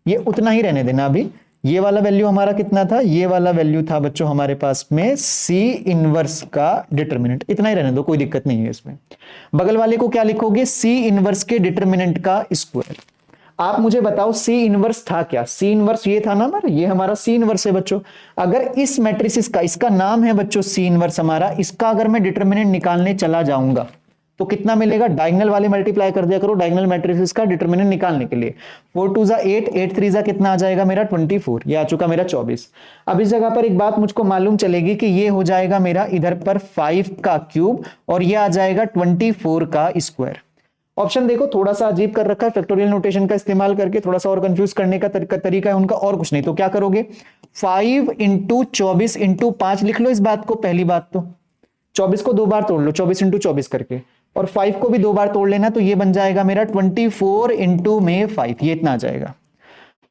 S1: ये उतना ही रहने देना अभी। ये वाला वैल्यू हमारा कितना था, ये वाला वैल्यू था बच्चों हमारे पास में सी इनवर्स का डिटर्मिनेंट, इतना ही रहने दो, कोई दिक्कत नहीं है इसमें। बगल वाले को क्या लिखोगे, सी इनवर्स के डिटर्मिनेंट का स्क्वायर। आप मुझे बताओ सी इनवर्स था क्या, सी इनवर्स ये था ना हमारा, ये हमारा सी इनवर्स है बच्चों। अगर इस मैट्रिक्स का, इसका नाम है बच्चों सी इनवर्स हमारा, इसका अगर मैं डिटर्मिनेंट निकालने चला जाऊंगा तो कितना मिलेगा, डायगोनल वाले मल्टीप्लाई कर दिया करो डायगोनल मैट्रिसेस का डिटरमिनेंट निकालने के लिए। 4 2 8, 8 3 कितना आ जाएगा मेरा 24, ये आ चुका मेरा 24। अब इस जगह पर एक बात मुझको मालूम चलेगी कि ये हो जाएगा मेरा इधर पर 5 का क्यूब और ये आ जाएगा 24 का स्क्वायर। ऑप्शन देखो थोड़ा सा अजीब कर रखा है, फैक्टोरियल नोटेशन का इस्तेमाल करके थोड़ा सा और कंफ्यूज करने का तरीका है उनका, और कुछ नहीं। तो क्या करोगे, 5 इंटू 24 इंटू 5 लिख लो इस बात को, पहली बात तो 24 को 2 बार तोड़ लो 24 इंटू 24 करके, और 5 को भी 2 बार तोड़ लेना, तो ये बन जाएगा मेरा 24 इंटू में 5, ये इतना आ जाएगा।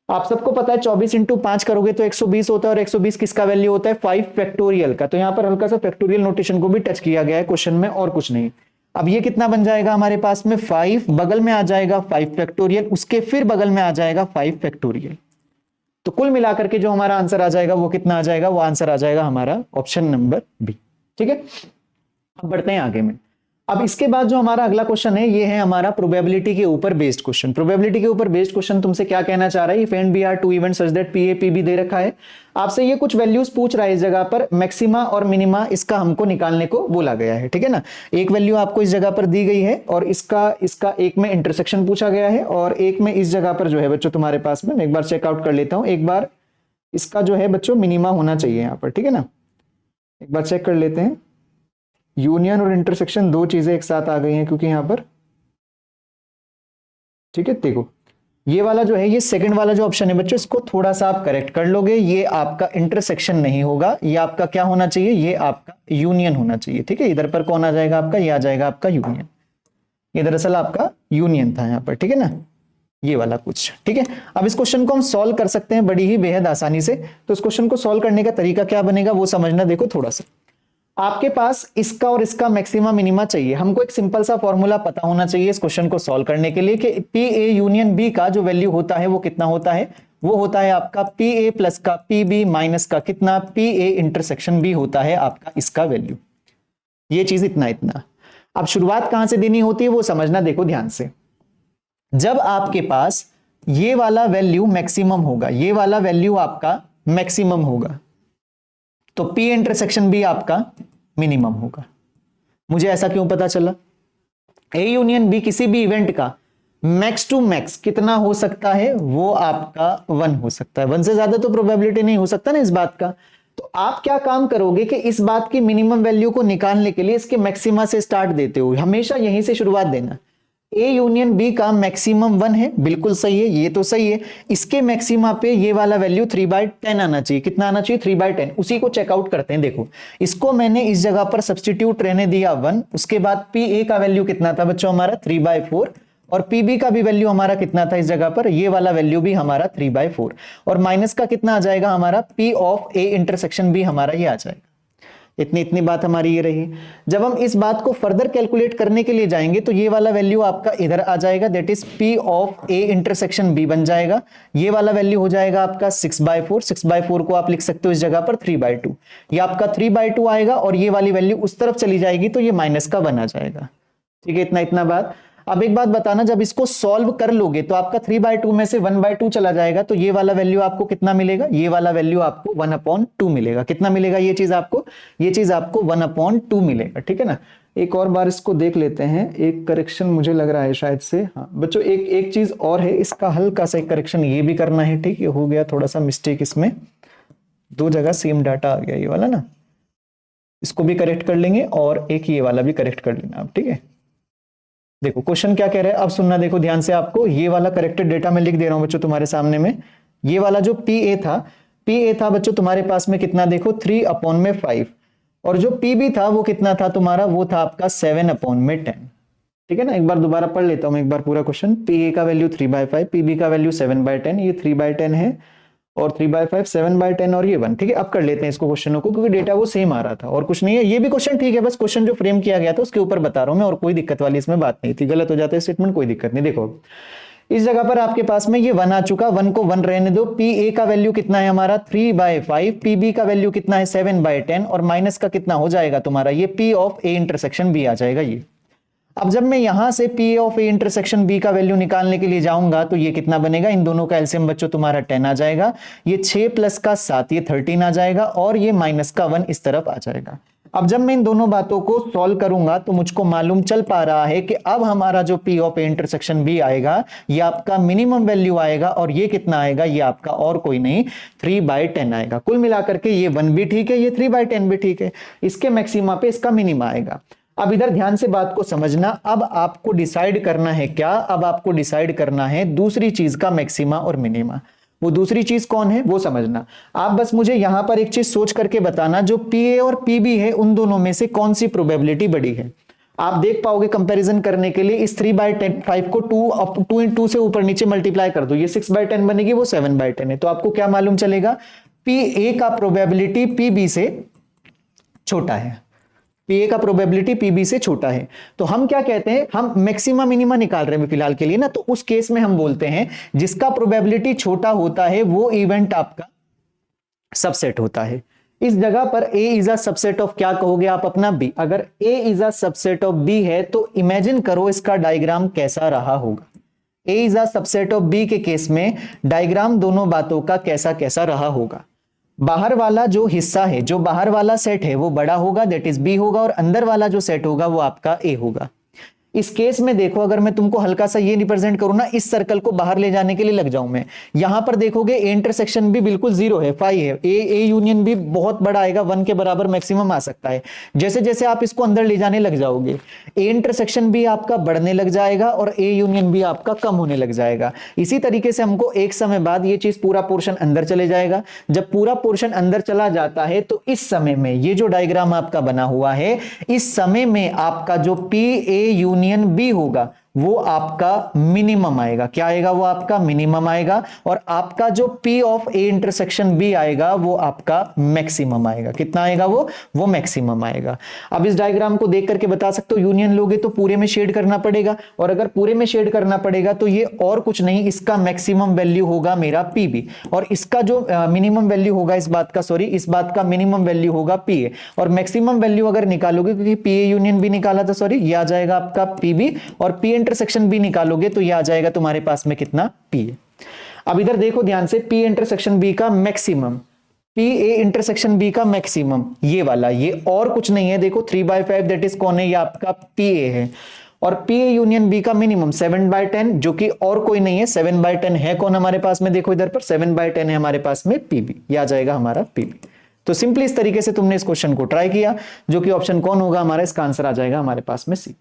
S1: आप सबको पता है 24 इंटू 5 करोगे तो 120 होता है, और 120 किसका वैल्यू होता है, 5 फैक्टोरियल का। तो यहां पर हल्का सा फैक्टोरियल नोटेशन को भी टच किया गया है क्वेश्चन में, और कुछ नहीं। अब ये कितना बन जाएगा हमारे पास में, 5 बगल में आ जाएगा 5 फैक्टोरियल, उसके फिर बगल में आ जाएगा 5 फैक्टोरियल। तो कुल मिलाकर के जो हमारा आंसर आ जाएगा वो कितना आ जाएगा, वो आंसर आ जाएगा हमारा ऑप्शन नंबर बी। ठीक है, अब बढ़ते हैं आगे में। अब इसके बाद जो हमारा अगला क्वेश्चन है ये है हमारा प्रोबेबिलिटी के ऊपर बेस्ड क्वेश्चन। प्रोबेबिलिटी के ऊपर बेस्ड क्वेश्चन तुमसे क्या कहना चाह रहा है, if and B are two event such that P A P B दे रखा है, आपसे ये कुछ वैल्यूज पूछ रहा है इस जगह पर, मैक्सिमा और मिनिमा इसका हमको निकालने को बोला गया है। ठीक है ना, एक वैल्यू आपको इस जगह पर दी गई है और इसका एक में इंटरसेक्शन पूछा गया है, और एक में इस जगह पर जो है बच्चों तुम्हारे पास में, मैं एक बार चेकआउट कर लेता हूं, एक बार इसका जो है बच्चों मिनिमा होना चाहिए यहाँ पर। ठीक है ना, एक बार चेक कर लेते हैं। यूनियन और इंटरसेक्शन दो चीजें एक साथ आ गई हैं क्योंकि यहां पर, ठीक है, देखो ये वाला जो है, ये सेकंड वाला जो ऑप्शन है बच्चों, इसको थोड़ा सा आप करेक्ट कर लोगे, ये आपका इंटरसेक्शन नहीं होगा, ये आपका क्या होना चाहिए, ये आपका यूनियन होना चाहिए। ठीक है, इधर पर कौन आ जाएगा आपका, ये आ जाएगा आपका यूनियन, ये दरअसल आपका यूनियन था यहां पर। ठीक है ना, ये वाला कुछ। ठीक है, अब इस क्वेश्चन को हम सॉल्व कर सकते हैं बड़ी ही बेहद आसानी से। तो इस क्वेश्चन को सॉल्व करने का तरीका क्या बनेगा वो समझना। देखो थोड़ा सा आपके पास इसका और इसका मैक्सिमा मिनिमा चाहिए, हमको एक सिंपल सा फॉर्मूला पता होना चाहिए इस क्वेश्चन को सॉल्व करने के लिए कि पी ए यूनियन बी का जो वैल्यू होता है वो कितना होता है, वो होता है आपका पी ए प्लस का पी बी माइनस का कितना, पी ए इंटरसेक्शन बी होता है आपका इसका वैल्यू। ये चीज इतना इतना। अब शुरुआत कहां से देनी होती है वो समझना, देखो ध्यान से। जब आपके पास ये वाला वैल्यू मैक्सिमम होगा, ये वाला वैल्यू आपका मैक्सिमम होगा, तो P इंटरसेक्शन भी आपका मिनिमम होगा। मुझे ऐसा क्यों पता चला, A यूनियन B किसी भी इवेंट का मैक्स टू मैक्स कितना हो सकता है, वो आपका 1 हो सकता है, 1 से ज्यादा तो प्रोबेबिलिटी नहीं हो सकता ना इस बात का। तो आप क्या काम करोगे कि इस बात की मिनिमम वैल्यू को निकालने के लिए इसके मैक्सिमा से स्टार्ट देते हो, हमेशा यहीं से शुरुआत देना। ए यूनियन बी का मैक्सिमम 1 है, बिल्कुल सही है, ये तो सही है। इसके मैक्सिमा पे ये वाला वैल्यू 3/10 आना चाहिए, कितना आना चाहिए 3/10, उसी को चेकआउट करते हैं। देखो इसको मैंने इस जगह पर सब्स्टिट्यूट रहने दिया 1, उसके बाद पी ए का वैल्यू कितना था बच्चों हमारा 3/4, और पी बी का भी वैल्यू हमारा कितना था इस जगह पर, ये वाला वैल्यू भी हमारा 3/4, और माइनस का कितना आ जाएगा हमारा पी ऑफ ए इंटरसेक्शन भी हमारा ये आ जाएगा। इतनी इतनी बात हमारी ये रही। जब हम इस बात को फर्दर कैलकुलेट करने के लिए जाएंगे तो ये वाला वैल्यू आपका इधर आ जाएगा, that is P of A intersection B बन जाएगा। ये वाला वैल्यू हो जाएगा आपका 6/4, 6/4 को आप लिख सकते हो इस जगह पर 3/2, ये आपका 3/2 आएगा, और ये वाली वैल्यू उस तरफ चली जाएगी तो ये माइनस का 1 आ जाएगा। ठीक है, इतना इतना बात। अब एक बात बताना, जब इसको सॉल्व कर लोगे तो आपका 3/2 में से 1/2 चला जाएगा, तो ये वाला वैल्यू आपको कितना मिलेगा, ये वाला वैल्यू आपको 1/2 मिलेगा। कितना मिलेगा ये चीज आपको, ये चीज आपको 1/2 मिलेगा। ठीक है ना, एक और बार इसको देख लेते हैं, एक करेक्शन मुझे लग रहा है शायद से, हाँ बच्चों एक चीज और है, इसका हल्का सा एक करेक्शन ये भी करना है। ठीक है, हो गया थोड़ा सा मिस्टेक, इसमें 2 जगह सेम डाटा आ गया, ये वाला ना, इसको भी करेक्ट कर लेंगे और एक ये वाला भी करेक्ट कर लेना आप। ठीक है, देखो क्वेश्चन क्या कह रहा है, अब सुनना देखो ध्यान से। आपको ये वाला करेक्टेड डेटा मैं लिख दे रहा हूं बच्चों तुम्हारे सामने में। ये वाला जो पी ए था बच्चों तुम्हारे पास में कितना, देखो 3/5, और जो पी बी था वो कितना था तुम्हारा, वो था आपका 7/10। ठीक है ना, एक बार दोबारा पढ़ लेता हूं मैं एक बार पूरा क्वेश्चन। पी ए का वैल्यू 3/5, पी बी का वैल्यू 7/10, ये 3/10 है, और 3/5 7/10, और ये 1। ठीक है, अब कर लेते हैं इसको क्वेश्चनों को, क्योंकि डेटा वो सेम आ रहा था और कुछ नहीं है। ये भी क्वेश्चन ठीक है, बस क्वेश्चन जो फ्रेम किया गया था उसके ऊपर बता रहा हूं मैं, और कोई दिक्कत वाली इसमें बात नहीं थी। गलत हो जाता है स्टेटमेंट, कोई दिक्कत नहीं। देखो इस जगह पर आपके पास में ये 1 आ चुका, 1 को 1 रहने दो। पी ए का वैल्यू कितना है हमारा 3/5, पी बी का वैल्यू कितना है 7/10, और माइनस का कितना हो जाएगा तुम्हारा, ये P of A intersection B आ जाएगा ये। अब जब मैं यहां से P of A intersection B का वैल्यू निकालने के लिए जाऊंगा तो ये कितना बनेगा, इन दोनों का एलसीएम बच्चों तुम्हारा 10 आ जाएगा, ये 6 + 7 ये 13 आ जाएगा, और ये -1 इस तरफ आ जाएगा। अब जब मैं इन दोनों बातों को सॉल्व करूंगा तो मुझको मालूम चल पा रहा है कि अब हमारा जो P of A intersection B आएगा ये आपका मिनिमम वैल्यू आएगा, और ये कितना आएगा, ये आपका और कोई नहीं 3/10 आएगा। कुल मिलाकर के ये 1 भी ठीक है, ये 3/10 भी ठीक है। इसके मैक्सिमा पे इसका मिनिमा आएगा। अब इधर ध्यान से बात को समझना। अब आपको डिसाइड करना है क्या, अब आपको डिसाइड करना है दूसरी चीज का मैक्सिमा और मिनिमा। वो दूसरी चीज कौन है वो समझना। आप बस मुझे यहां पर एक चीज सोच करके बताना, जो PA और PB है उन दोनों में से कौन सी प्रोबेबिलिटी बड़ी है। आप देख पाओगे कंपैरिजन करने के लिए, इस 3/5 को 2 से ऊपर नीचे मल्टीप्लाई कर दो, ये 6/10 बनेगी, वो 7/10 है। तो आपको क्या मालूम चलेगा, PA का प्रोबेबिलिटी PB से छोटा है। PA का प्रोबेबिलिटी PB से छोटा है। तो हम क्या कहते हैं, हम मैक्सिमा मिनिमा निकाल रहे हैं फिलहाल के लिए ना, तो उस केस में हम बोलते हैं जिसका प्रोबेबिलिटी छोटा होता है वो इवेंट आपका सबसेट होता है। इस जगह पर A is a subset of क्या कहोगे आप अपना B। अगर A is a subset of B है तो इमेजिन करो इसका डायग्राम कैसा रहा होगा। A is a subset of B के केस में डायग्राम दोनों बातों का कैसा कैसा रहा होगा। बाहर वाला जो हिस्सा है, जो बाहर वाला सेट है वो बड़ा होगा, दैट इज B होगा, और अंदर वाला जो सेट होगा वो आपका A होगा। इस केस में देखो, अगर मैं तुमको हल्का सा ये रिप्रेजेंट करूं ना, इस सर्कल को बाहर ले जाने के लिए लग जाऊं मैं, यहां पर देखोगे A इंटरसेक्शन भी बिल्कुल 0 है, 5 है। A यूनियन भी बहुत बड़ा आएगा, 1 के बराबर मैक्सिमम आ सकता है। जैसे जैसे आप इसको अंदर ले जाने लग जाओगे, A इंटरसेक्शन भी आपका बढ़ने लग जाएगा और A यूनियन भी आपका कम होने लग जाएगा। इसी तरीके से हमको एक समय बाद ये चीज पूरा पोर्शन अंदर चले जाएगा। जब पूरा पोर्शन अंदर चला जाता है तो इस समय में ये जो डायग्राम आपका बना हुआ है, इस समय में आपका जो PA यूनियन B होगा वो आपका मिनिमम आएगा। क्या आएगा, वो आपका मिनिमम आएगा, और आपका जो P of A intersection B आएगा वो आपका मैक्सिमम आएगा। कितना आएगा, वो मैक्सिमम आएगा। अब इस डायग्राम को देख करके बता सकते हो, यूनियन लोगे तो पूरे में शेड करना पड़ेगा, और अगर पूरे में शेड करना पड़ेगा तो ये और कुछ नहीं, इसका मैक्सिमम वैल्यू होगा मेरा PB, और इसका जो मिनिमम वैल्यू होगा इस बात का मिनिमम वैल्यू होगा PA, और मैक्सिमम वैल्यू अगर निकालोगे, क्योंकि PA यूनियन B निकाला था, ये आ जाएगा आपका PB, और P इंटरसेक्शन B निकालोगे तो ये आ जाएगा तुम्हारे पास में कितना, PA। अब इधर देखो ध्यान से, P इंटरसेक्शन B का मैक्सिमम, PA इंटरसेक्शन B का मैक्सिमम ये वाला, ये और कुछ नहीं है। देखो 3/5 दैट इज कौन है, ये आपका PA है, और PA यूनियन B का मिनिमम 7/10 जो कि और कोई नहीं है। 7/10 है कौन हमारे पास में, देखो इधर पर 7/10 है हमारे पास में PB, ये आ जाएगा हमारा PB। तो सिंपली इस तरीके से तुमने इस क्वेश्चन को ट्राई किया, जो कि ऑप्शन कौन होगा हमारा, इसका आंसर आ जाएगा हमारे पास में C।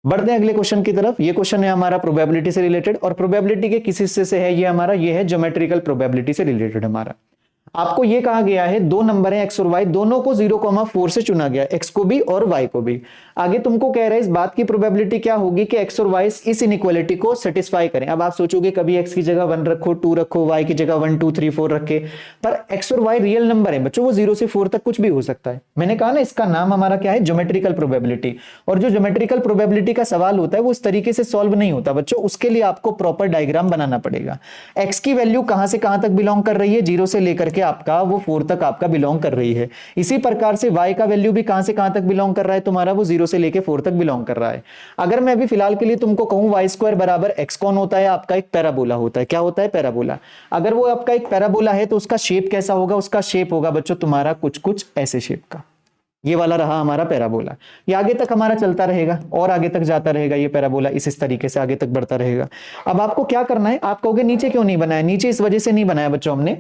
S1: बढ़ते हैं अगले क्वेश्चन की तरफ। ये क्वेश्चन है हमारा प्रोबेबिलिटी से रिलेटेड, और प्रोबेबिलिटी के किस हिस्से से है ये हमारा, ये है ज्योमेट्रिकल प्रोबेबिलिटी से रिलेटेड हमारा। आपको ये कहा गया है दो नंबर है x और y, दोनों को 0,4 से चुना गया, x को भी और y को भी। आगे तुमको कह रहा है इस बात की प्रोबेबिलिटी क्या होगी कि x और y इस इनइक्वालिटी को सेटिस्फाई करें। अब आप सोचोगे कभी x की जगह 1 रखो, 2 रखो, y की जगह 1 2 3 4 रखे, पर x और y रियल नंबर है बच्चों, वो 0 से 4 तक कुछ भी हो सकता है। मैंने कहा ना इसका नाम हमारा क्या है, ज्योमेट्रिकल प्रोबेबिलिटी। और जो ज्योमेट्रिकल प्रोबेबिलिटी का सवाल होता है वो इस तरीके से सॉल्व नहीं होता बच्चों, उसके लिए आपको प्रॉपर डायग्राम बनाना पड़ेगा। x की वैल्यू कहां से कहां तक बिलोंग कर रही है, 0 से लेकर के आपका वो 4 तक आपका बिलोंग कर रही है। इसी प्रकार से y का वैल्यू भी कहां से कहां तक बिलोंग कर रहा है तुम्हारा, वो 0 से लेकर 4 तक बिलोंग कर रहा है। अगर मैं अभी फिलहाल के लिए तुमको कहूं y² बराबर x कौन होता है, आपका एक पैराबोला होता है। क्या होता है, पैराबोला। अगर वो आपका एक पैराबोला है तो उसका शेप कैसा होगा, उसका शेप होगा बच्चों तुम्हारा कुछ कुछ ऐसे शेप का। ये वाला रहा हमारा पैराबोला, ये आगे तक हमारा चलता रहेगा और आगे तक जाता रहेगा, ये पैराबोला इस तरीके से आगे तक बढ़ता रहेगा। अब आपको क्या करना है, आप कहोगे नीचे क्यों नहीं बनाया, नीचे इस वजह से नहीं बनाया बच्चों, हमने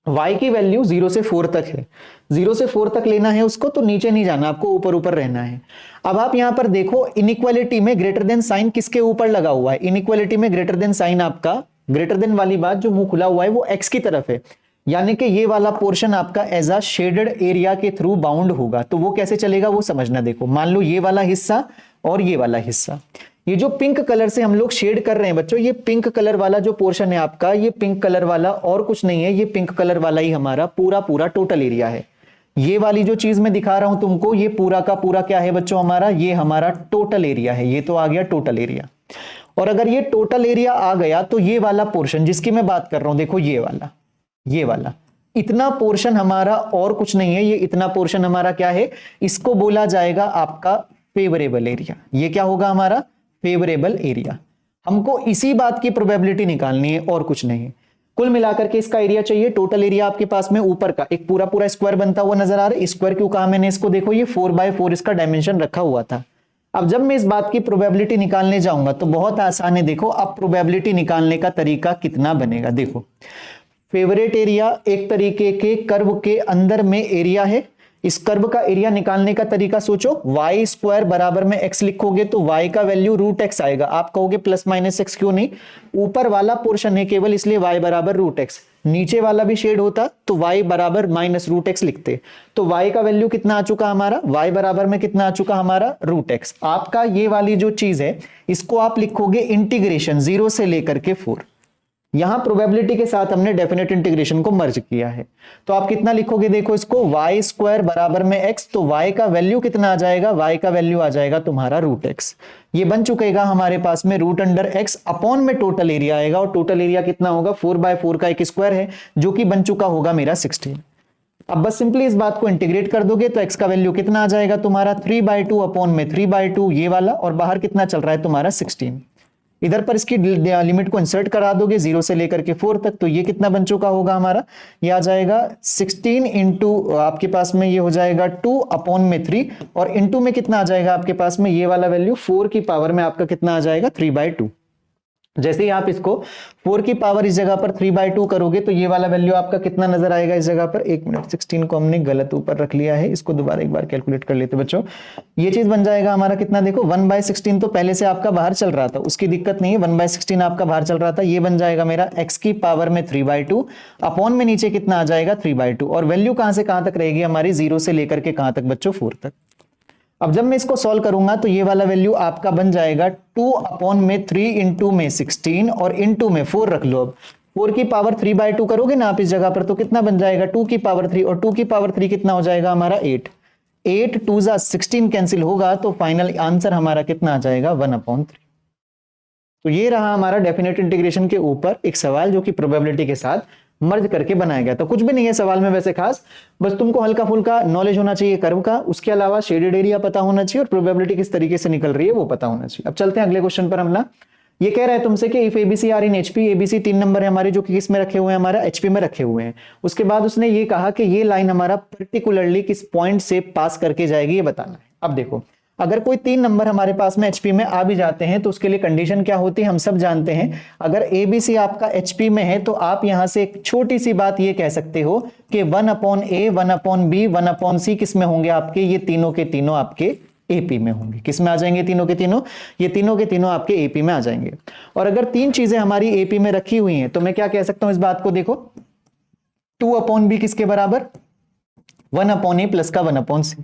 S1: y की वैल्यू 0 से 4 तक है, 0 से 4 तक लेना है उसको, तो नीचे नहीं जाना, आपको ऊपर ऊपर रहना है। अब आप यहां पर देखो इनइक्वालिटी में ग्रेटर देन साइन किसके ऊपर लगा हुआ है, इनइक्वालिटी में ग्रेटर देन साइन आपका, ग्रेटर देन वाली बात जो मुंह खुला हुआ है वो x की तरफ है, यानी कि ये वाला पोर्शन आपका एज अ शेडेड एरिया के थ्रू बाउंड होगा। तो वो कैसे चलेगा वो समझना। देखो मान लो ये वाला हिस्सा और ये वाला हिस्सा, ये जो पिंक कलर से हम लोग शेड कर रहे हैं बच्चों, ये पिंक कलर वाला जो पोर्शन है आपका, ये पिंक कलर वाला और कुछ नहीं है, ये पिंक कलर वाला ही हमारा पूरा पूरा टोटल एरिया है। ये वाली जो चीज मैं दिखा रहा हूं तुमको, ये पूरा का पूरा क्या है बच्चों हमारा, ये हमारा टोटल एरिया है। ये तो आ गया टोटल एरिया, और अगर ये टोटल एरिया आ गया तो ये वाला पोर्शन जिसकी मैं बात कर रहा हूं, देखो ये वाला इतना पोर्शन हमारा और कुछ नहीं है, ये इतना पोर्शन हमारा क्या है, इसको बोला जाएगा आपका फेवरेबल एरिया। ये क्या होगा हमारा फेवरेबल एरिया। हमको इसी बात की प्रोबेबिलिटी निकालनी है और कुछ नहीं। कुल मिलाकर के इसका एरिया चाहिए, टोटल एरिया आपके पास में ऊपर का एक पूरा पूरा स्क्वायर बनता हुआ नजर आ रहा है। स्क्वायर क्यों कहा मैंने इसको, देखो ये 4/4 इसका डायमेंशन रखा हुआ था। अब जब मैं इस बात की प्रोबेबिलिटी निकालने जाऊंगा तो बहुत आसान है, देखो अब प्रोबेबिलिटी निकालने का तरीका कितना बनेगा। देखो फेवरेट एरिया एक तरीके के कर्व के अंदर में एरिया है, इस कर्व का एरिया निकालने का तरीका सोचो, वाई स्क्वायर बराबर में एक्स लिखोगे तो वाई का वैल्यू रूट एक्स आएगा। आप कहोगे प्लस माइनस एक्स क्यों नहीं, ऊपर वाला पोर्शन है केवल इसलिए वाई बराबर रूट एक्स, नीचे वाला भी शेड होता तो वाई बराबर माइनस रूट एक्स लिखते। तो वाई का वैल्यू कितना आ चुका हमारा, वाई बराबर में कितना आ चुका हमारा रूट एक्स। आपका ये वाली जो चीज है इसको आप लिखोगे इंटीग्रेशन 0 से लेकर के 4। यहां प्रोबेबिलिटी के साथ हमने डेफिनेट इंटीग्रेशन को मर्ज किया है, तो आप कितना लिखोगे, देखो इसको वाई स्क्वायर बराबर में एक्स, तो वाई का वैल्यू कितना आ जाएगा, वाई का वैल्यू आ जाएगा तुम्हारा रूट एक्स। ये बन चुकेगा हमारे पास में रूट अंडर एक्स अपॉन में टोटल एरिया आएगा, और टोटल एरिया कितना होगा 4/4 का एक स्क्वायर है जो कि बन चुका होगा मेरा 16। अब बस सिंपली इस बात को इंटीग्रेट कर दोगे तो x का वैल्यू कितना आ जाएगा तुम्हारा 3/2 अपॉन में 3/2 ये वाला, और बाहर कितना चल रहा है तुम्हारा 16। इधर पर इसकी लिमिट को इंसर्ट करा दोगे 0 से लेकर के 4 तक, तो ये कितना बन चुका होगा हमारा, ये आ जाएगा 16 इंटू आपके पास में ये हो जाएगा 2 अपॉन में 3, और इंटू में कितना आ जाएगा आपके पास में ये वाला वैल्यू 4 की पावर में आपका कितना आ जाएगा 3/2। जैसे ही आप इसको 4 की पावर इस जगह पर 3/2 करोगे तो ये वाला वैल्यू आपका कितना नजर आएगा इस जगह पर, 1 मिनट 16 को हमने गलत ऊपर रख लिया है, इसको दोबारा एक बार कैलकुलेट कर लेते बच्चों। ये चीज बन जाएगा हमारा कितना, देखो 1/16 तो पहले से आपका बाहर चल रहा था, उसकी दिक्कत नहीं है, 1/16 आपका बाहर चल रहा था, ये बन जाएगा मेरा x की पावर में 3/2 अपॉन में नीचे कितना आ जाएगा 3/2, और वैल्यू कहां से कहां तक रहेगी हमारी 0 से लेकर के कहां तक बच्चों 4 तक। अब जब मैं इसको सॉल्व करूंगा तो ये वाला वैल्यू आपका बन जाएगा 2 अपॉन में 3 इंटू में 16 और इंटू में 4 रख लो। अब 4 की पावर 3/2 करोगे ना आप इस जगह पर तो कितना बन जाएगा 2 की पावर 3, और 2 की पावर 3 कितना हो जाएगा हमारा 8। 8 2 जा 16 कैंसिल होगा तो फाइनल आंसर हमारा कितना आ जाएगा 1/3। तो ये रहा हमारा डेफिनेट इंटीग्रेशन के ऊपर एक सवाल जो कि प्रोबेबिलिटी के साथ मर्ज करके बनाया गया। तो कुछ भी नहीं है सवाल में वैसे खास, बस तुमको हल्का फुल्का नॉलेज होना चाहिए कर्व का, उसके अलावा शेडेड एरिया पता होना चाहिए और प्रोबेबिलिटी किस तरीके से निकल रही है वो पता होना चाहिए। अब चलते हैं अगले क्वेश्चन पर। हमला ये कह रहा है तुमसे कि if ABC are in HP, ABC 3 number है हमारे जो कि किस में रखे हुए हैं, हमारा एचपी में रखे हुए हैं। उसके बाद उसने ये कहा कि ये लाइन हमारा पर्टिकुलरली किस पॉइंट से पास करके जाएगी ये बताना है। अब देखो अगर कोई 3 नंबर हमारे पास में एचपी में आ भी जाते हैं तो उसके लिए कंडीशन क्या होती है हम सब जानते हैं। अगर एबीसी आपका एचपी में है तो आप यहां से एक छोटी सी बात ये कह सकते हो कि 1/a 1/b 1/c किस में होंगे आपके, ये तीनों के तीनों आपके एपी में होंगे। किस में आ जाएंगे तीनों के तीनों, ये तीनों के तीनों आपके एपी में आ जाएंगे। और अगर 3 चीजें हमारी एपी में रखी हुई हैं तो मैं क्या कह सकता हूं इस बात को, देखो 2/b किसके बराबर 1/a प्लस का 1/c।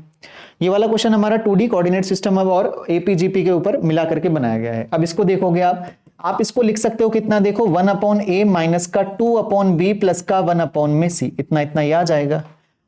S1: ये वाला क्वेश्चन हमारा 2D कोऑर्डिनेट सिस्टम और एपीजीपी के ऊपर मिला करके बनाया गया है। अब इसको देखोगे आप इसको लिख सकते हो कितना, देखो 1/a माइनस का 2/b प्लस का 1/c, इतना इतना ये आ जाएगा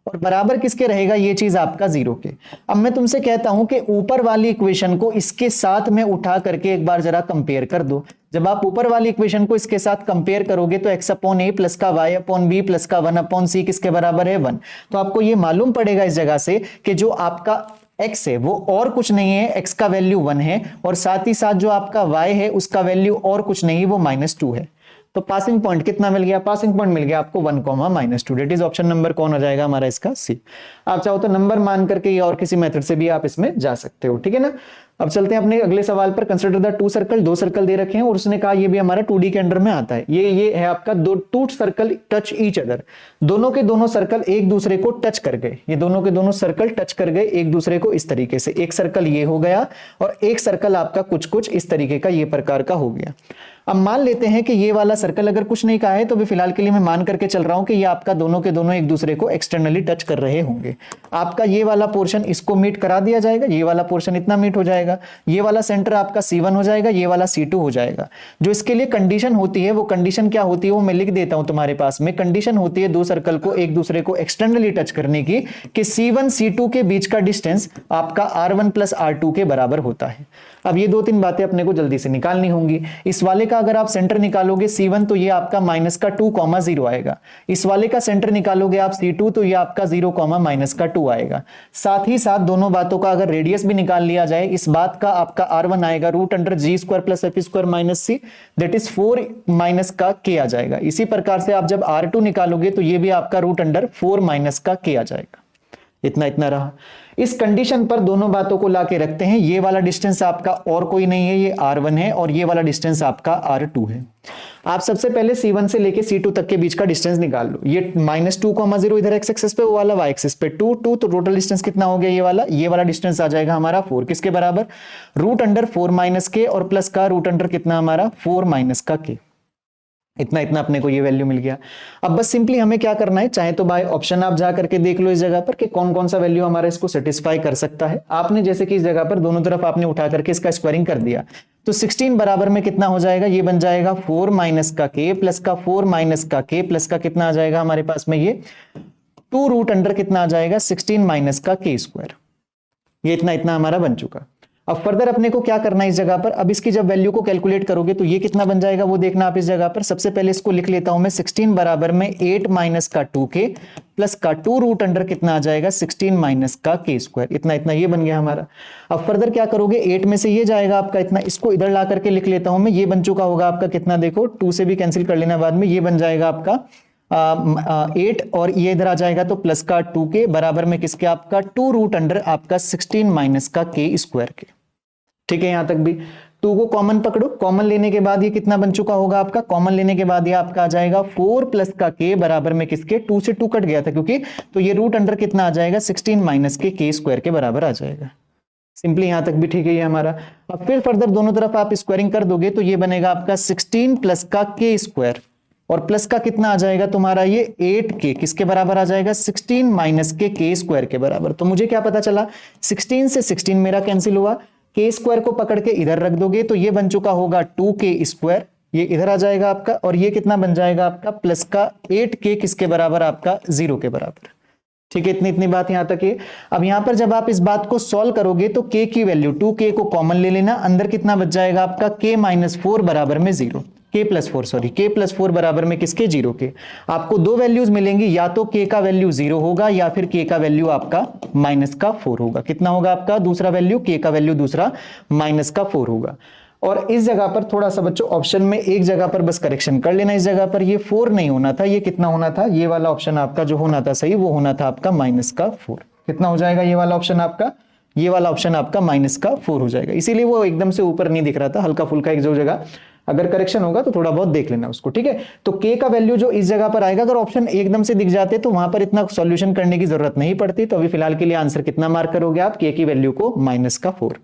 S1: और बराबर किसके रहेगा ये चीज आपका 0 के। अब मैं तुमसे कहता हूं कि ऊपर वाली इक्वेशन को इसके साथ में उठा करके एक बार जरा कंपेयर कर दो। जब आप ऊपर वाली इक्वेशन को इसके साथ कंपेयर करोगे तो x/a प्लस का y/b प्लस का 1/c किसके बराबर है 1। तो आपको ये मालूम पड़ेगा इस जगह से कि जो आपका x है वो और कुछ नहीं है, x का वैल्यू 1 है, और साथ ही साथ जो आपका y है उसका वैल्यू और कुछ नहीं वो -2 है। तो पासिंग पॉइंट कितना मिल गया, पासिंग पॉइंट मिल गया आपको 1, -2। डेट इज ऑप्शन नंबर कौन हो जाएगा हमारा इसका सी। आप चाहो तो नंबर मान करके या और किसी मेथड से भी आप इसमें जा सकते हो, ठीक है ना। अब चलते हैं अपने अगले सवाल पर। कंसिडर द 2 सर्कल, 2 सर्कल दे रखे हैं और उसने कहा ये भी हमारा 2D के अंडर में आता है। ये है आपका 2 सर्कल टच ईच अदर, दोनों के दोनों सर्कल एक दूसरे को टच कर गए। ये दोनों के दोनों सर्कल टच कर गए एक दूसरे को इस तरीके से, एक सर्कल ये हो गया और एक सर्कल आपका कुछ इस तरीके का ये प्रकार का हो गया। अब मान लेते हैं कि ये वाला सर्कल अगर कुछ नहीं कहा है तो भी फिलहाल के लिए मैं मान करके चल रहा हूं कि ये आपका दोनों के दोनों एक दूसरे को एक्सटर्नली टच कर रहे होंगे। आपका ये वाला पोर्शन इसको मीट करा दिया जाएगा, ये वाला पोर्शन इतना मीट हो जाएगा, ये वाला सेंटर आपका C1 हो जाएगा, ये वाला C2 हो जाएगा। जो इसके लिए कंडीशन होती है वो कंडीशन क्या होती है वो मैं लिख देता हूं तुम्हारे पास में। कंडीशन होती है 2 सर्कल को एक दूसरे को एक्सटर्नली टच करने की कि C1 C2 के बीच का डिस्टेंस आपका R1 + R2 के बराबर होता है। अब ये 2-3 बातें अपने को जल्दी से निकालनी होंगी। इस वाले का अगर आप सेंटर निकालोगे C1 तो ये आपका माइनस का 2,0 आएगा। इस वाले का सेंटर निकालोगे आप C2 तो ये आपका 0, माइनस का 2 आएगा। साथ ही साथ दोनों बातों का अगर रेडियस भी निकाल लिया जाए, इस बात का आपका R1 आएगा √g² plus f² minus c, that is 4 minus का k आ जाएगा। इसी प्रकार से आप जब R2 निकालोगे तो ये भी आपका √4 माइनस का k आ जाएगा। इतना रहा। इस कंडीशन पर दोनों बातों को लाके रखते हैं। ये वाला डिस्टेंस आपका और कोई नहीं है, ये R1 है और ये वाला डिस्टेंस आपका R2 है। आप सबसे पहले C1 से लेके C2 तक के बीच का डिस्टेंस निकाल लो। ये -2,0 इधर x एक्सिस पे, वो वाला y एक्सिस पे 2, तो टोटल डिस्टेंस कितना हो गया? ये वाला डिस्टेंस आ जाएगा हमारा 4। किसके बराबर? √4 माइनस के और प्लस का √, कितना हमारा 4 माइनस का k। इतना अपने को ये वैल्यू मिल गया। अब बस सिंपली हमें क्या करना है, चाहे तो बाय ऑप्शन आप जा करके देख लो इस जगह पर कि कौन कौन सा वैल्यू हमारा इसको सेटिस्फाई कर सकता है। आपने जैसे कि इस जगह पर दोनों तरफ आपने उठा करके इसका स्क्वायरिंग कर दिया तो 16 बराबर में कितना हो जाएगा? ये बन जाएगा 4 माइनस का k प्लस का 4 माइनस का k प्लस का कितना आ जाएगा हमारे पास में? ये 2 कितना आ जाएगा? 16 माइनस का k²। ये इतना हमारा बन चुका। अब फर्दर अपने को क्या करना है इस जगह पर? अब इसकी जब वैल्यू को कैलकुलेट करोगे तो ये कितना बन जाएगा वो देखना आप इस जगह पर। सबसे पहले इसको लिख लेता हूं मैं, 16 बराबर में 8 माइनस का 2k प्लस का 2 कितना आ जाएगा? 16 माइनस का k²। इतना ये बन गया हमारा। अब फर्दर क्या करोगे? 8 में से ये जाएगा आपका इतना, इसको इधर ला करके लिख लेता हूं मैं। ये बन चुका होगा आपका कितना? देखो 2 से भी कैंसिल कर लेना बाद में। ये बन जाएगा आपका 8 और ये इधर आ जाएगा तो प्लस का 2k बराबर में किसके? आपका 2 आपका 16 माइनस का k² के। ठीक है, यहां तक भी 2 को कॉमन पकड़ो। कॉमन लेने के बाद ये कितना बन चुका होगा आपका? कॉमन लेने के बाद ये आपका आ जाएगा 4 प्लस का k बराबर में किसके? 2 से 2 कट गया था क्योंकि, तो ये √, कितना आ जाएगा? 16 माइनस के k² के बराबर आ जाएगा। सिंपली यहां तक भी ठीक है ये हमारा। अब फिर फर्दर दोनों तरफ आप स्क्वायरिंग कर दोगे तो ये बनेगा आपका 16 प्लस का k² और प्लस का कितना आ जाएगा तुम्हारा? ये 8k किसके बराबर आ जाएगा? 16 माइनस के k² के बराबर। तो मुझे क्या पता चला? 16 से 16 मेरा कैंसिल हुआ, k² को पकड़ के इधर रख दोगे तो ये बन चुका होगा 2k², ये इधर आ जाएगा आपका और ये कितना बन जाएगा आपका? प्लस का 8k किसके बराबर? आपका 0 के बराबर। ठीक है, इतनी बात यहां तक है। अब यहां पर जब आप इस बात को सॉल्व करोगे तो k की वैल्यू 2k को कॉमन ले लेना, अंदर कितना बच जाएगा आपका? k-4 बराबर में 0, k+4 बराबर में किसके? 0 के। आपको दो वैल्यूज मिलेंगी, या तो k का वैल्यू 0 होगा या फिर k का वैल्यू आपका -4 होगा। कितना होगा आपका दूसरा वैल्यू? k का वैल्यू दूसरा -4 होगा। और इस जगह पर थोड़ा सा बच्चों ऑप्शन में एक जगह पर बस करेक्शन कर लेना। इस जगह पर ये 4 नहीं होना था, ये कितना होना था? ये वाला ऑप्शन आपका जो होना था सही, वो होना था आपका -4। कितना हो जाएगा ये वाला ऑप्शन आपका? ये वाला ऑप्शन आपका -4 हो जाएगा। इसीलिए वो एकदम से ऊपर नहीं दिख रहा था, हल्का फुल्का एक जो जगह अगर करेक्शन होगा तो थोड़ा बहुत देख लेना उसको। ठीक है, तो k का वैल्यू जो इस जगह पर आएगा, अगर ऑप्शन एकदम से दिख जाते तो वहां पर इतना सॉल्यूशन करने की जरूरत नहीं पड़ती। तो अभी फिलहाल के लिए आंसर कितना मार्क करोगे आप? k की वैल्यू को -4।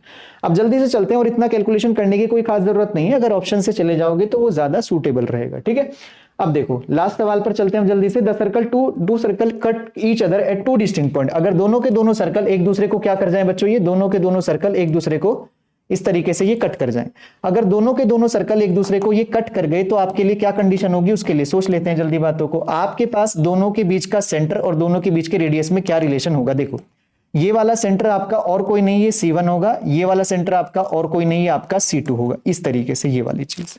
S1: अब जल्दी से चलते हैं, और इतना कैलकुलेशन करने की कोई खास जरूरत नहीं है, अगर ऑप्शन से चले जाओगे तो वो ज्यादा सूटेबल रहेगा। ठीक है, अब देखो लास्ट सवाल पर चलते हैं जल्दी से। The circle two circle cut each other at 2 distinct point. अगर दोनों के दोनों सर्कल एक दूसरे को क्या कर जाए बच्चों? ये दोनों के दोनों सर्कल एक दूसरे को इस तरीके से ये कट कर जाएं। अगर दोनों के दोनों सर्कल एक दूसरे को ये कट कर गए तो आपके लिए क्या कंडीशन होगी? उसके लिए सोच लेते हैं जल्दी बातों को। आपके पास दोनों के बीच का सेंटर और दोनों के बीच के रेडियस में क्या रिलेशन होगा? देखो, ये वाला सेंटर आपका और कोई नहीं है C1 होगा, ये वाला सेंटर आपका और कोई नहीं है आपका C2 होगा। इस तरीके से ये वाली चीज।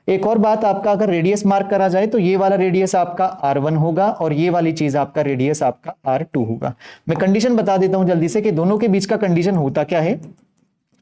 S1: एक और बात, आपका अगर रेडियस मार्क करा जाए तो ये वाला रेडियस आपका R1 होगा और ये वाली चीज आपका रेडियस आपका R2 होगा। मैं कंडीशन बता देता हूं जल्दी से कि दोनों के बीच का कंडीशन होता क्या है।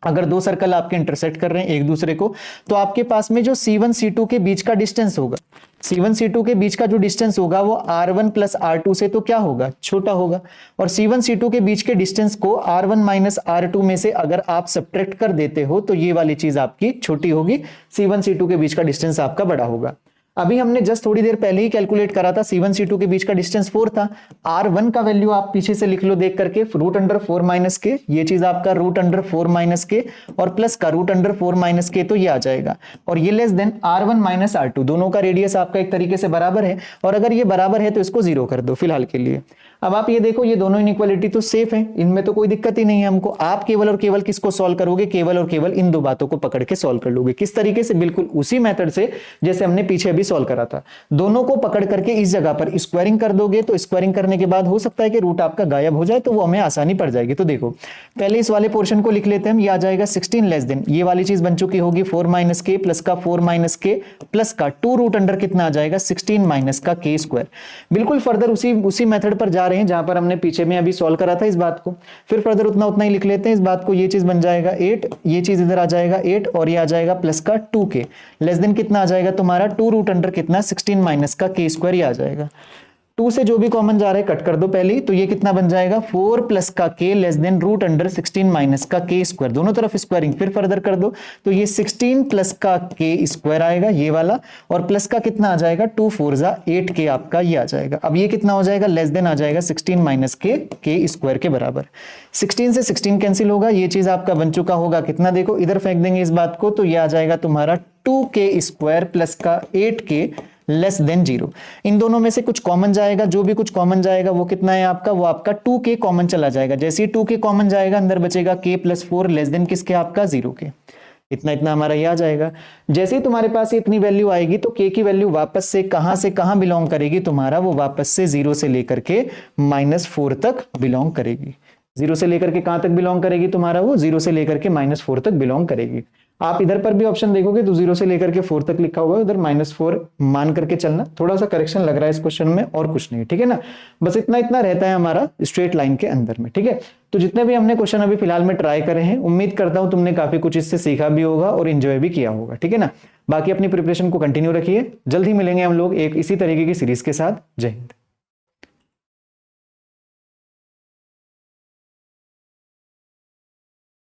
S1: अगर दो सर्कल आपके इंटरसेक्ट कर रहे हैं एक दूसरे को, तो आपके पास में जो C1 C2 के बीच का डिस्टेंस होगा, C1 C2 के बीच का जो डिस्टेंस होगा वो R1 प्लस R2 से तो क्या होगा? छोटा होगा। और C1 C2 के बीच के डिस्टेंस को R1 माइनस R2 में से अगर आप सब्ट्रैक्ट कर देते हो तो ये वाली चीज आपकी छोटी होगी, C1 C2 के बीच का डिस्टेंस आपका बड़ा होगा। अभी हमने जस्ट थोड़ी देर पहले ही कैलकुलेट करा था, C1 C2 के बीच का डिस्टेंस 4 था। R1 का वैल्यू आप पीछे से लिख लो देख करके, √4 माइनस के, ये चीज आपका √4 माइनस के और प्लस का √4 माइनस के, तो ये आ जाएगा। और ये less than R1 minus R2, दोनों का रेडियस आपका एक तरीके से बराबर है। और अगर ये बराबर है तो इसको 0 कर दो फिलहाल के लिए। अब आप ये देखो, ये दोनों इनइक्वालिटी तो सेफ है, इनमें तो कोई दिक्कत ही नहीं है हमको। आप केवल और केवल किसको सॉल्व करोगे, केवल और केवल इन दो बातों को पकड़ के सॉल्व कर लोगे। किस तरीके से, बिल्कुल उसी मेथड से जैसे हमने पीछे अभी सॉल्व करा था। दोनों को पकड़ करके इस जगह पर स्क्वायरिंग कर दोगे, तो स्क्वायरिंग करने के बाद हो सकता है कि रूट आपका गायब हो जाए, तो वो हमें आसानी पड़ जाएगी। तो देखो पहले इस वाले पोर्शन को लिख लेते हैं हम, ये आ जाएगा 16 लेस देन, ये वाली चीज बन चुकी होगी 4 माइनस के प्लस का 4 माइनस के प्लस का 2 रूट अंडर कितना आ जाएगा 16 माइनस का के स्क्वायर। बिल्कुल फर्दर उसी मेथड पर जा रहे हैं जहां पर हमने पीछे में अभी सॉल्व करा था इस बात को। फिर फर्दर उतना उतना ही लिख लेते हैं इस बात को। ये चीज बन जाएगा 8, ये चीज इधर आ जाएगा 8 और ये आ जाएगा प्लस का 2 के लेस देन कितना आ जाएगा तुम्हारा 2 रूट अंडर कितना 16 माइनस का के स्क्वायर, ये आ जाएगा। 2 से जो भी कॉमन जा रहा है कट कर दो पहले ही, तो ये कितना बन जाएगा 4 प्लस का k less than root under 16 minus का के स्क्वायर, दोनों तरफ स्क्वायरिंग। फिर फर्दर कर दो तो ये 16 प्लस का के स्क्वायर आएगा ये वाला, और प्लस का कितना आ जाएगा 2 4 जा 8 के आपका ये आ जाएगा। अब ये कितना हो जाएगा, लेस देन आ जाएगा 16 माइनस के स्क्वायर के बराबर। 16 से 16 कैंसिल होगा, ये चीज आपका बन चुका होगा कितना, देखो इधर फेंक देंगे इस बात को, तो ये आ जाएगा तुम्हारा 2 के स्क्वायर प्लस का 8 के लेस देन 0। इन दोनों में से कुछ कॉमन जाएगा, जो भी कुछ कॉमन जाएगा वो कितना है आपका, वो आपका 2 के कॉमन चला जाएगा। जैसे ही 2 के कॉमन जाएगा अंदर बचेगा k प्लस 4 लेस देन किसके आपका 0 के। इतना इतना हमारा ये आ जाएगा। जैसे ही तुम्हारे पास इतनी वैल्यू आएगी तो k की वैल्यू वापस से कहां बिलोंग करेगी तुम्हारा, वो वापस से 0 से लेकर के -4 तक बिलोंग करेगी। 0 से लेकर के कहां तक बिलोंग करेगी तुम्हारा, वो 0 से लेकर के -4 तक बिलोंग करेगी। आप इधर पर भी ऑप्शन देखोगे तो 0 से लेकर के 4 तक लिखा हुआ है, उधर -4 मान करके चलना। थोड़ा सा करेक्शन लग रहा है इस क्वेश्चन में और कुछ नहीं, ठीक है ना। बस इतना इतना रहता है हमारा स्ट्रेट लाइन के अंदर में, ठीक है। तो जितने भी हमने क्वेश्चन अभी फिलहाल में ट्राई करे हैं, उम्मीद करता हूं तुमने काफी कुछ इससे सीखा भी होगा और एंजॉय भी किया होगा, ठीक है ना। बाकी अपनी प्रिपरेशन को कंटिन्यू रखिए, जल्द ही मिलेंगे हम लोग एक इसी तरीके की सीरीज के साथ। जय हिंद।